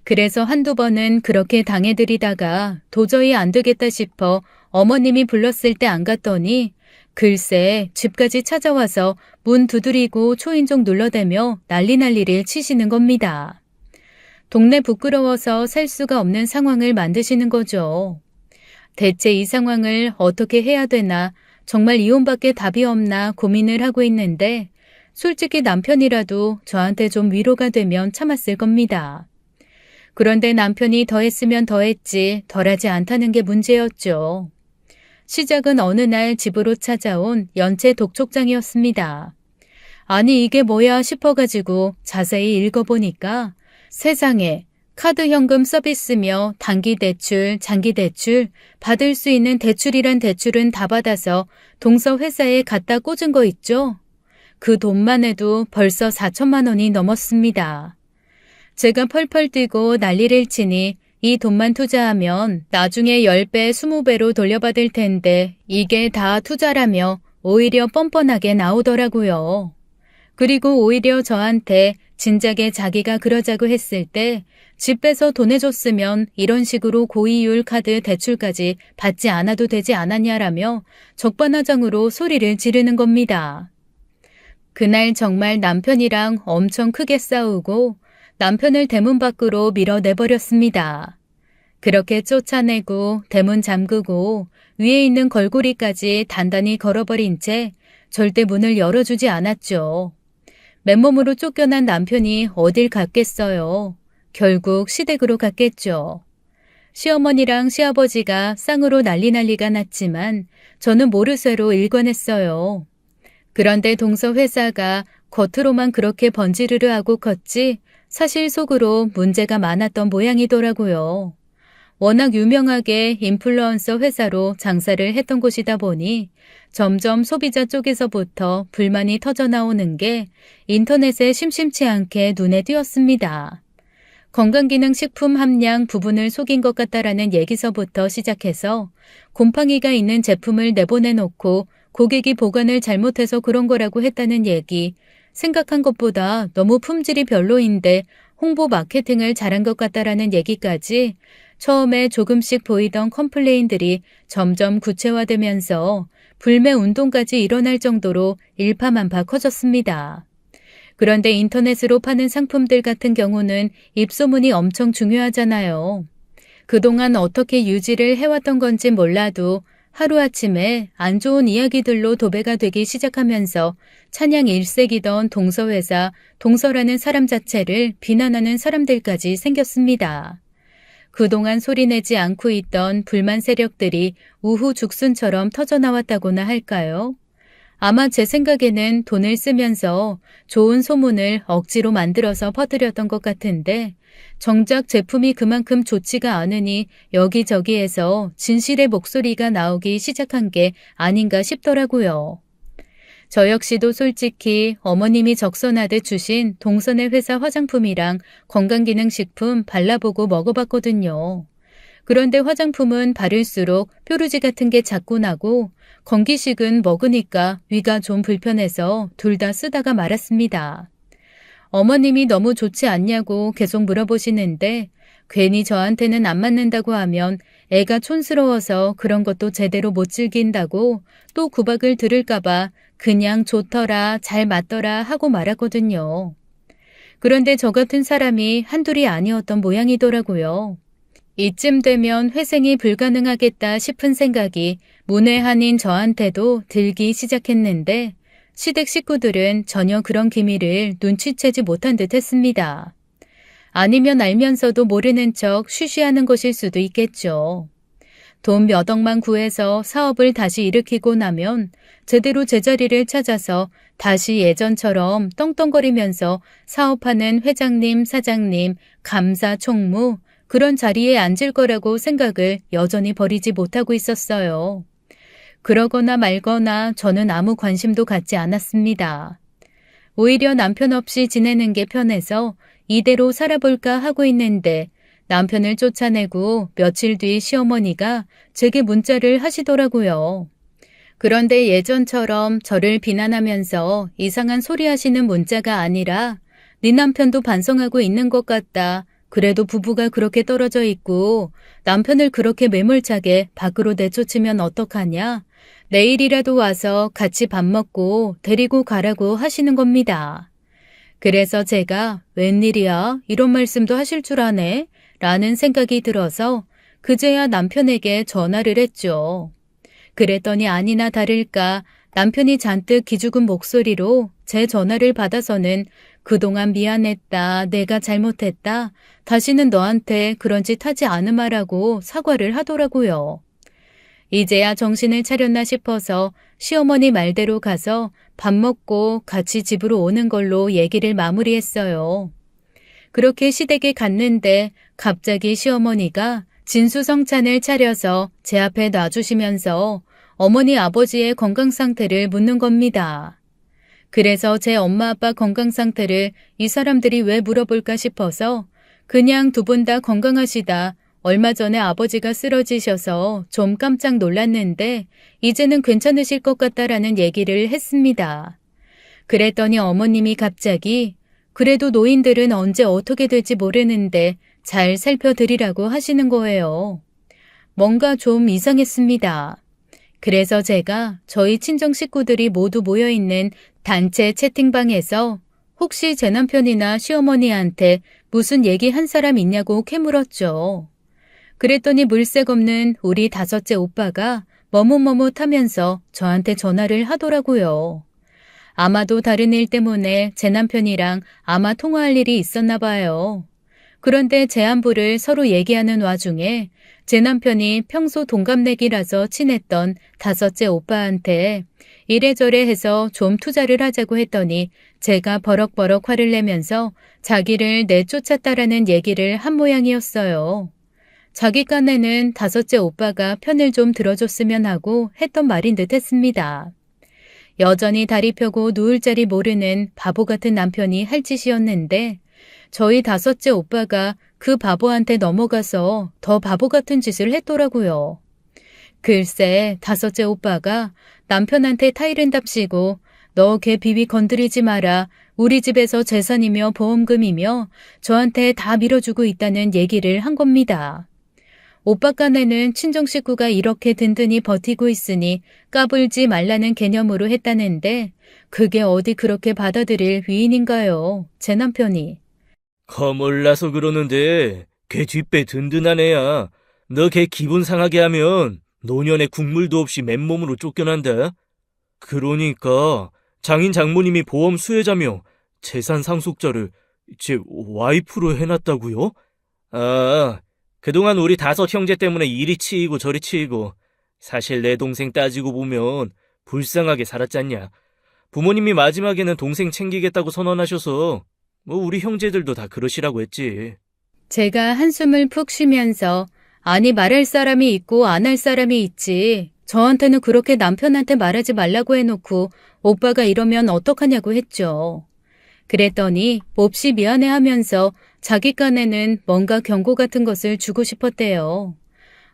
[SPEAKER 1] 그래서 한두 번은 그렇게 당해드리다가 도저히 안 되겠다 싶어 어머님이 불렀을 때 안 갔더니 글쎄 집까지 찾아와서 문 두드리고 초인종 눌러대며 난리를 치시는 겁니다. 동네 부끄러워서 살 수가 없는 상황을 만드시는 거죠. 대체 이 상황을 어떻게 해야 되나, 정말 이혼밖에 답이 없나 고민을 하고 있는데 솔직히 남편이라도 저한테 좀 위로가 되면 참았을 겁니다. 그런데 남편이 더했으면 더했지 덜하지 않다는 게 문제였죠. 시작은 어느 날 집으로 찾아온 연체 독촉장이었습니다. 아니 이게 뭐야 싶어가지고 자세히 읽어보니까 세상에 카드 현금 서비스며 단기 대출, 장기 대출, 받을 수 있는 대출이란 대출은 다 받아서 동서 회사에 갖다 꽂은 거 있죠? 그 돈만 해도 벌써 4천만 원이 넘었습니다. 제가 펄펄 뛰고 난리를 치니 이 돈만 투자하면 나중에 10배, 20배로 돌려받을 텐데 이게 다 투자라며 오히려 뻔뻔하게 나오더라고요. 그리고 오히려 저한테 진작에 자기가 그러자고 했을 때 집 빼서 돈 해줬으면 이런 식으로 고이율 카드 대출까지 받지 않아도 되지 않았냐라며 적반하장으로 소리를 지르는 겁니다. 그날 정말 남편이랑 엄청 크게 싸우고 남편을 대문 밖으로 밀어내버렸습니다. 그렇게 쫓아내고 대문 잠그고 위에 있는 걸고리까지 단단히 걸어버린 채 절대 문을 열어주지 않았죠. 맨몸으로 쫓겨난 남편이 어딜 갔겠어요. 결국 시댁으로 갔겠죠. 시어머니랑 시아버지가 쌍으로 난리가 났지만 저는 모르쇠로 일관했어요. 그런데 동서 회사가 겉으로만 그렇게 번지르르 하고 컸지 사실 속으로 문제가 많았던 모양이더라고요. 워낙 유명하게 인플루언서 회사로 장사를 했던 곳이다 보니 점점 소비자 쪽에서부터 불만이 터져나오는 게 인터넷에 심심치 않게 눈에 띄었습니다. 건강기능식품 함량 부분을 속인 것 같다라는 얘기서부터 시작해서 곰팡이가 있는 제품을 내보내놓고 고객이 보관을 잘못해서 그런 거라고 했다는 얘기, 생각한 것보다 너무 품질이 별로인데 홍보 마케팅을 잘한 것 같다라는 얘기까지 처음에 조금씩 보이던 컴플레인들이 점점 구체화되면서 불매 운동까지 일어날 정도로 일파만파 커졌습니다. 그런데 인터넷으로 파는 상품들 같은 경우는 입소문이 엄청 중요하잖아요. 그동안 어떻게 유지를 해왔던 건지 몰라도 하루아침에 안 좋은 이야기들로 도배가 되기 시작하면서 찬양 일색이던 동서회사, 동서라는 사람 자체를 비난하는 사람들까지 생겼습니다. 그동안 소리내지 않고 있던 불만 세력들이 우후죽순처럼 터져나왔다고나 할까요? 아마 제 생각에는 돈을 쓰면서 좋은 소문을 억지로 만들어서 퍼뜨렸던 것 같은데 정작 제품이 그만큼 좋지가 않으니 여기저기에서 진실의 목소리가 나오기 시작한 게 아닌가 싶더라고요. 저 역시도 솔직히 어머님이 적선하듯 주신 동선의 회사 화장품이랑 건강기능식품 발라보고 먹어봤거든요. 그런데 화장품은 바를수록 뾰루지 같은 게 자꾸 나고 건기식은 먹으니까 위가 좀 불편해서 둘 다 쓰다가 말았습니다. 어머님이 너무 좋지 않냐고 계속 물어보시는데 괜히 저한테는 안 맞는다고 하면 애가 촌스러워서 그런 것도 제대로 못 즐긴다고 또 구박을 들을까봐 그냥 좋더라, 잘 맞더라 하고 말았거든요. 그런데 저 같은 사람이 한둘이 아니었던 모양이더라고요. 이쯤 되면 회생이 불가능하겠다 싶은 생각이 문외한인 저한테도 들기 시작했는데 시댁 식구들은 전혀 그런 기미를 눈치채지 못한 듯 했습니다. 아니면 알면서도 모르는 척 쉬쉬하는 것일 수도 있겠죠. 돈 몇 억만 구해서 사업을 다시 일으키고 나면 제대로 제자리를 찾아서 다시 예전처럼 떵떵거리면서 사업하는 회장님, 사장님, 감사, 총무 그런 자리에 앉을 거라고 생각을 여전히 버리지 못하고 있었어요. 그러거나 말거나 저는 아무 관심도 갖지 않았습니다. 오히려 남편 없이 지내는 게 편해서 이대로 살아볼까 하고 있는데 남편을 쫓아내고 며칠 뒤 시어머니가 제게 문자를 하시더라고요. 그런데 예전처럼 저를 비난하면서 이상한 소리 하시는 문자가 아니라 네 남편도 반성하고 있는 것 같다. 그래도 부부가 그렇게 떨어져 있고 남편을 그렇게 매몰차게 밖으로 내쫓으면 어떡하냐? 내일이라도 와서 같이 밥 먹고 데리고 가라고 하시는 겁니다. 그래서 제가 웬일이야? 이런 말씀도 하실 줄 아네? 라는 생각이 들어서 그제야 남편에게 전화를 했죠. 그랬더니 아니나 다를까 남편이 잔뜩 기죽은 목소리로 제 전화를 받아서는 그동안 미안했다, 내가 잘못했다, 다시는 너한테 그런 짓 하지 않으마라고 사과를 하더라고요. 이제야 정신을 차렸나 싶어서 시어머니 말대로 가서 밥 먹고 같이 집으로 오는 걸로 얘기를 마무리했어요. 그렇게 시댁에 갔는데 갑자기 시어머니가 진수성찬을 차려서 제 앞에 놔주시면서 어머니 아버지의 건강 상태를 묻는 겁니다. 그래서 제 엄마 아빠 건강 상태를 이 사람들이 왜 물어볼까 싶어서 그냥 두 분 다 건강하시다. 얼마 전에 아버지가 쓰러지셔서 좀 깜짝 놀랐는데 이제는 괜찮으실 것 같다라는 얘기를 했습니다. 그랬더니 어머님이 갑자기 그래도 노인들은 언제 어떻게 될지 모르는데 잘 살펴드리라고 하시는 거예요. 뭔가 좀 이상했습니다. 그래서 제가 저희 친정 식구들이 모두 모여있는 단체 채팅방에서 혹시 제 남편이나 시어머니한테 무슨 얘기 한 사람 있냐고 캐물었죠. 그랬더니 물색 없는 우리 다섯째 오빠가 머뭇머뭇하면서 저한테 전화를 하더라고요. 아마도 다른 일 때문에 제 남편이랑 아마 통화할 일이 있었나 봐요. 그런데 제 안부를 서로 얘기하는 와중에 제 남편이 평소 동갑내기라서 친했던 다섯째 오빠한테 이래저래 해서 좀 투자를 하자고 했더니 제가 버럭버럭 화를 내면서 자기를 내쫓았다라는 얘기를 한 모양이었어요. 자기 깐에는 다섯째 오빠가 편을 좀 들어줬으면 하고 했던 말인 듯 했습니다. 여전히 다리 펴고 누울 자리 모르는 바보 같은 남편이 할 짓이었는데 저희 다섯째 오빠가 그 바보한테 넘어가서 더 바보 같은 짓을 했더라고요. 글쎄 다섯째 오빠가 남편한테 타이른답시고 너 걔 비위 건드리지 마라. 우리 집에서 재산이며 보험금이며 저한테 다 밀어주고 있다는 얘기를 한 겁니다. 오빠 깐에는 친정 식구가 이렇게 든든히 버티고 있으니 까불지 말라는 개념으로 했다는데 그게 어디 그렇게 받아들일 위인인가요? 제 남편이.
[SPEAKER 2] 거몰라서 그러는데 걔 뒷배 든든한 애야. 너 걔 기분 상하게 하면 노년에 국물도 없이 맨몸으로 쫓겨난다. 그러니까 장인 장모님이 보험 수혜자며 재산 상속자를 제 와이프로 해놨다고요? 아, 그동안 우리 다섯 형제 때문에 이리 치이고 저리 치이고 사실 내 동생 따지고 보면 불쌍하게 살았잖냐. 부모님이 마지막에는 동생 챙기겠다고 선언하셔서 뭐 우리 형제들도 다 그러시라고 했지.
[SPEAKER 1] 제가 한숨을 푹 쉬면서 아니 말할 사람이 있고 안 할 사람이 있지. 저한테는 그렇게 남편한테 말하지 말라고 해놓고 오빠가 이러면 어떡하냐고 했죠. 그랬더니 몹시 미안해하면서 자기 깐에는 뭔가 경고 같은 것을 주고 싶었대요.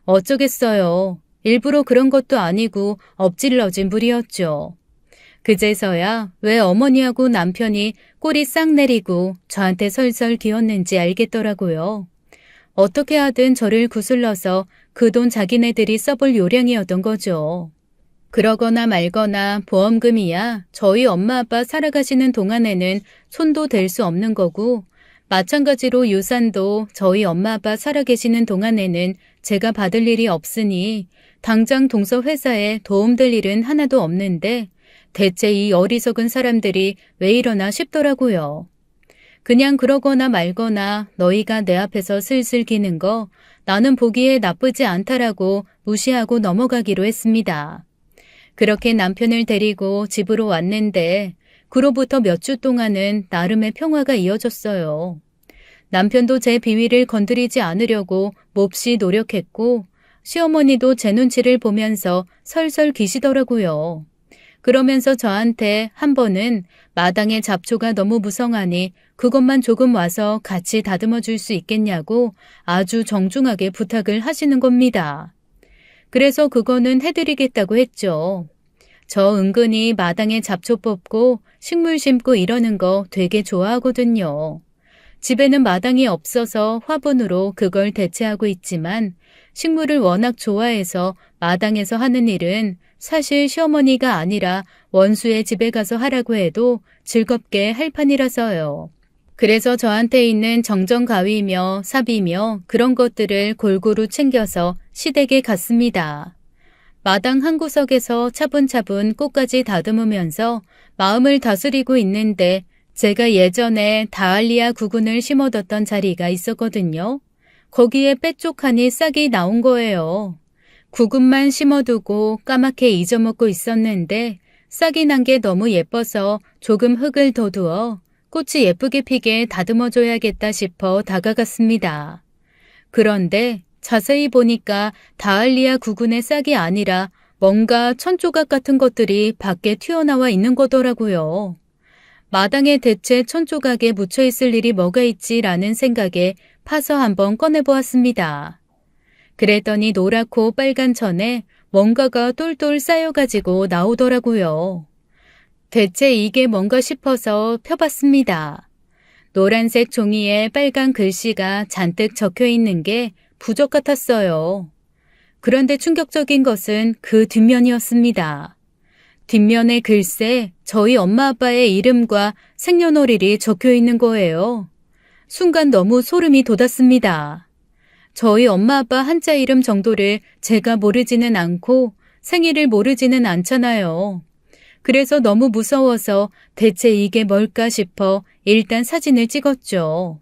[SPEAKER 1] 어쩌겠어요. 일부러 그런 것도 아니고 엎질러진 물이었죠. 그제서야 왜 어머니하고 남편이 꼬리 싹 내리고 저한테 설설 기었는지 알겠더라고요. 어떻게 하든 저를 구슬러서 그 돈 자기네들이 써볼 요량이었던 거죠. 그러거나 말거나 보험금이야 저희 엄마 아빠 살아가시는 동안에는 손도 댈 수 없는 거고 마찬가지로 유산도 저희 엄마 아빠 살아계시는 동안에는 제가 받을 일이 없으니 당장 동서 회사에 도움될 일은 하나도 없는데 대체 이 어리석은 사람들이 왜 이러나 싶더라고요. 그냥 그러거나 말거나 너희가 내 앞에서 슬슬 기는 거 나는 보기에 나쁘지 않다라고 무시하고 넘어가기로 했습니다. 그렇게 남편을 데리고 집으로 왔는데 그로부터 몇 주 동안은 나름의 평화가 이어졌어요. 남편도 제 비위를 건드리지 않으려고 몹시 노력했고 시어머니도 제 눈치를 보면서 설설 기시더라고요. 그러면서 저한테 한 번은 마당에 잡초가 너무 무성하니 그것만 조금 와서 같이 다듬어 줄 수 있겠냐고 아주 정중하게 부탁을 하시는 겁니다. 그래서 그거는 해드리겠다고 했죠. 저 은근히 마당에 잡초 뽑고 식물 심고 이러는 거 되게 좋아하거든요. 집에는 마당이 없어서 화분으로 그걸 대체하고 있지만 식물을 워낙 좋아해서 마당에서 하는 일은 사실 시어머니가 아니라 원수의 집에 가서 하라고 해도 즐겁게 할 판이라서요. 그래서 저한테 있는 정정가위며 삽이며 그런 것들을 골고루 챙겨서 시댁에 갔습니다. 마당 한 구석에서 차분차분 꽃까지 다듬으면서 마음을 다스리고 있는데 제가 예전에 다알리아 구근을 심어뒀던 자리가 있었거든요. 거기에 빼쪽하니 싹이 나온 거예요. 구근만 심어두고 까맣게 잊어먹고 있었는데 싹이 난 게 너무 예뻐서 조금 흙을 더 두어 꽃이 예쁘게 피게 다듬어줘야겠다 싶어 다가갔습니다. 그런데 자세히 보니까 다알리아 구근의 싹이 아니라 뭔가 천조각 같은 것들이 밖에 튀어나와 있는 거더라고요. 마당에 대체 천조각에 묻혀 있을 일이 뭐가 있지라는 생각에 파서 한번 꺼내보았습니다. 그랬더니 노랗고 빨간 천에 뭔가가 똘똘 쌓여가지고 나오더라고요. 대체 이게 뭔가 싶어서 펴봤습니다. 노란색 종이에 빨간 글씨가 잔뜩 적혀 있는 게 부적 같았어요. 그런데 충격적인 것은 그 뒷면이었습니다. 뒷면에 글쎄 저희 엄마 아빠의 이름과 생년월일이 적혀 있는 거예요. 순간 너무 소름이 돋았습니다. 저희 엄마 아빠 한자 이름 정도를 제가 모르지는 않고 생일을 모르지는 않잖아요. 그래서 너무 무서워서 대체 이게 뭘까 싶어 일단 사진을 찍었죠.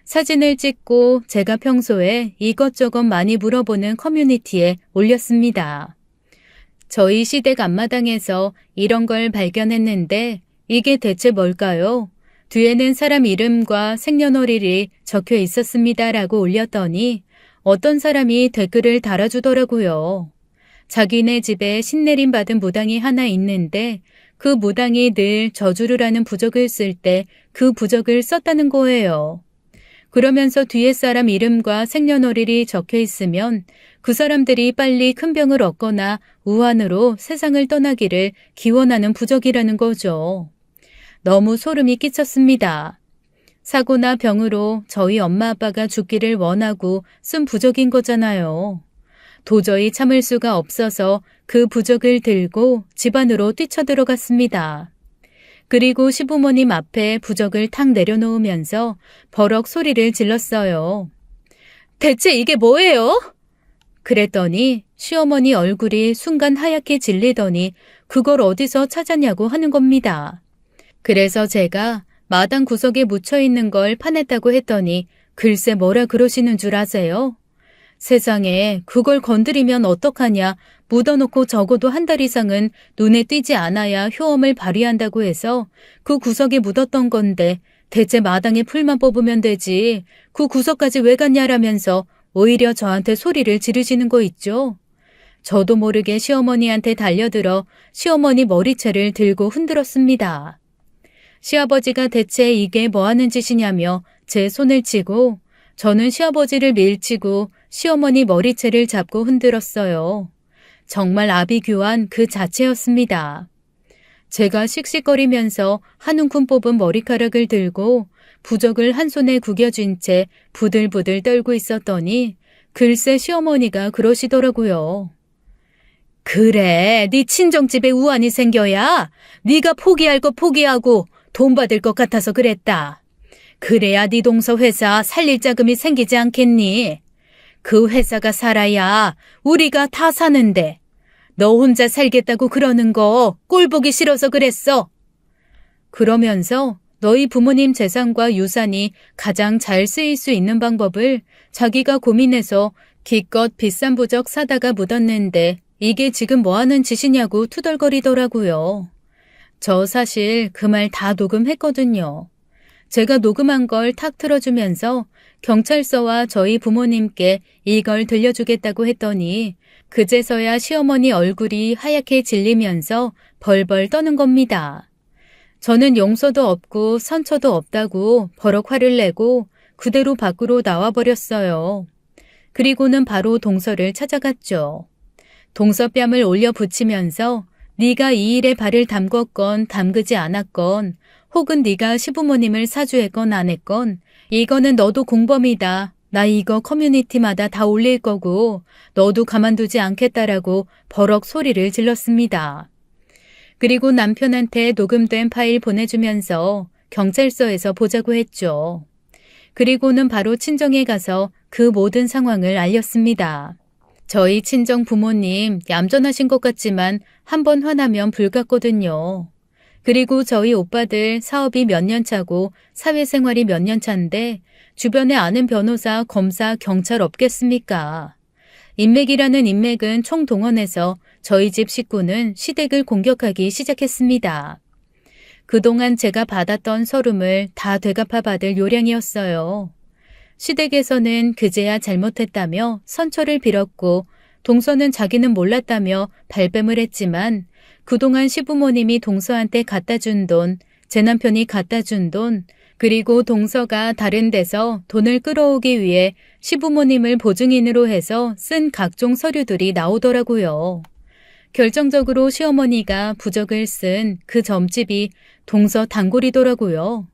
[SPEAKER 1] 사진을 찍고 제가 평소에 이것저것 많이 물어보는 커뮤니티에 올렸습니다. 저희 시댁 앞마당에서 이런 걸 발견했는데 이게 대체 뭘까요? 뒤에는 사람 이름과 생년월일이 적혀 있었습니다라고 올렸더니 어떤 사람이 댓글을 달아주더라고요. 자기네 집에 신내림 받은 무당이 하나 있는데 그 무당이 늘 저주를 하는 부적을 쓸 때 그 부적을 썼다는 거예요. 그러면서 뒤에 사람 이름과 생년월일이 적혀 있으면 그 사람들이 빨리 큰 병을 얻거나 우환으로 세상을 떠나기를 기원하는 부적이라는 거죠. 너무 소름이 끼쳤습니다. 사고나 병으로 저희 엄마 아빠가 죽기를 원하고 쓴 부적인 거잖아요. 도저히 참을 수가 없어서 그 부적을 들고 집 안으로 뛰쳐들어갔습니다. 그리고 시부모님 앞에 부적을 탁 내려놓으면서 버럭 소리를 질렀어요. 대체 이게 뭐예요? 그랬더니 시어머니 얼굴이 순간 하얗게 질리더니 그걸 어디서 찾았냐고 하는 겁니다. 그래서 제가 마당 구석에 묻혀있는 걸 파냈다고 했더니 글쎄 뭐라 그러시는 줄 아세요? 세상에 그걸 건드리면 어떡하냐, 묻어놓고 적어도 한 달 이상은 눈에 띄지 않아야 효험을 발휘한다고 해서 그 구석에 묻었던 건데 대체 마당에 풀만 뽑으면 되지 그 구석까지 왜 갔냐라면서 오히려 저한테 소리를 지르시는 거 있죠. 저도 모르게 시어머니한테 달려들어 시어머니 머리채를 들고 흔들었습니다. 시아버지가 대체 이게 뭐하는 짓이냐며 제 손을 치고 저는 시아버지를 밀치고 시어머니 머리채를 잡고 흔들었어요. 정말 아비규환 그 자체였습니다. 제가 씩씩거리면서 한 움큼 뽑은 머리카락을 들고 부적을 한 손에 구겨쥔 채 부들부들 떨고 있었더니 글쎄 시어머니가 그러시더라고요. 그래, 네 친정집에 우환이 생겨야 네가 포기할 거 포기하고 돈 받을 것 같아서 그랬다. 그래야 네 동서 회사 살릴 자금이 생기지 않겠니? 그 회사가 살아야 우리가 다 사는데 너 혼자 살겠다고 그러는 거 꼴보기 싫어서 그랬어. 그러면서 너희 부모님 재산과 유산이 가장 잘 쓰일 수 있는 방법을 자기가 고민해서 기껏 비싼 부적 사다가 묻었는데 이게 지금 뭐하는 짓이냐고 투덜거리더라고요. 저 사실 그 말 다 녹음했거든요. 제가 녹음한 걸 탁 틀어주면서 경찰서와 저희 부모님께 이걸 들려주겠다고 했더니 그제서야 시어머니 얼굴이 하얗게 질리면서 벌벌 떠는 겁니다. 저는 용서도 없고 선처도 없다고 버럭 화를 내고 그대로 밖으로 나와버렸어요. 그리고는 바로 동서를 찾아갔죠. 동서뺨을 올려 붙이면서 네가 이 일에 발을 담궜건 담그지 않았건 혹은 네가 시부모님을 사주했건 안 했건 이거는 너도 공범이다. 나 이거 커뮤니티마다 다 올릴 거고 너도 가만두지 않겠다라고 버럭 소리를 질렀습니다. 그리고 남편한테 녹음된 파일 보내주면서 경찰서에서 보자고 했죠. 그리고는 바로 친정에 가서 그 모든 상황을 알렸습니다. 저희 친정 부모님 얌전하신 것 같지만 한 번 화나면 불같거든요. 그리고 저희 오빠들 사업이 몇 년 차고 사회생활이 몇 년 차인데 주변에 아는 변호사, 검사, 경찰 없겠습니까? 인맥이라는 인맥은 총동원해서 저희 집 식구는 시댁을 공격하기 시작했습니다. 그동안 제가 받았던 서름을 다 되갚아 받을 요량이었어요. 시댁에서는 그제야 잘못했다며 선처를 빌었고 동서는 자기는 몰랐다며 발뺌을 했지만 그동안 시부모님이 동서한테 갖다 준 돈, 제 남편이 갖다 준 돈, 그리고 동서가 다른 데서 돈을 끌어오기 위해 시부모님을 보증인으로 해서 쓴 각종 서류들이 나오더라고요. 결정적으로 시어머니가 부적을 쓴 그 점집이 동서 단골이더라고요.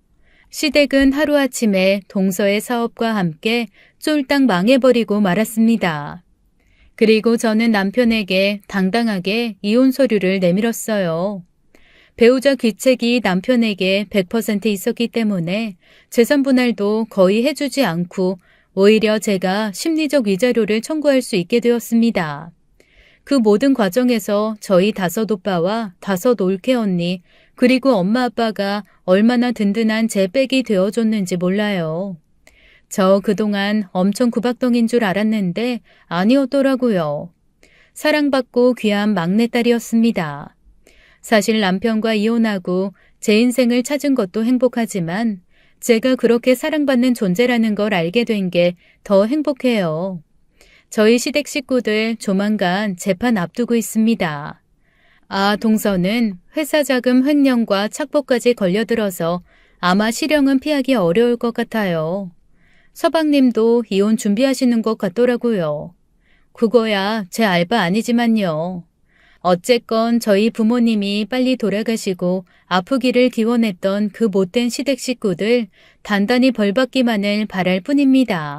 [SPEAKER 1] 시댁은 하루아침에 동서의 사업과 함께 쫄딱 망해버리고 말았습니다. 그리고 저는 남편에게 당당하게 이혼 서류를 내밀었어요. 배우자 귀책이 남편에게 100% 있었기 때문에 재산 분할도 거의 해주지 않고 오히려 제가 심리적 위자료를 청구할 수 있게 되었습니다. 그 모든 과정에서 저희 다섯 오빠와 다섯 올케 언니 그리고 엄마 아빠가 얼마나 든든한 제 백이 되어줬는지 몰라요. 저 그동안 엄청 구박덩인 줄 알았는데 아니었더라고요. 사랑받고 귀한 막내딸이었습니다. 사실 남편과 이혼하고 제 인생을 찾은 것도 행복하지만 제가 그렇게 사랑받는 존재라는 걸 알게 된 게 더 행복해요. 저희 시댁 식구들 조만간 재판 앞두고 있습니다. 아, 동서는 회사 자금 횡령과 착복까지 걸려들어서 아마 실형은 피하기 어려울 것 같아요. 서방님도 이혼 준비하시는 것 같더라고요. 그거야 제 알바 아니지만요. 어쨌건 저희 부모님이 빨리 돌아가시고 아프기를 기원했던 그 못된 시댁 식구들 단단히 벌받기만을 바랄 뿐입니다.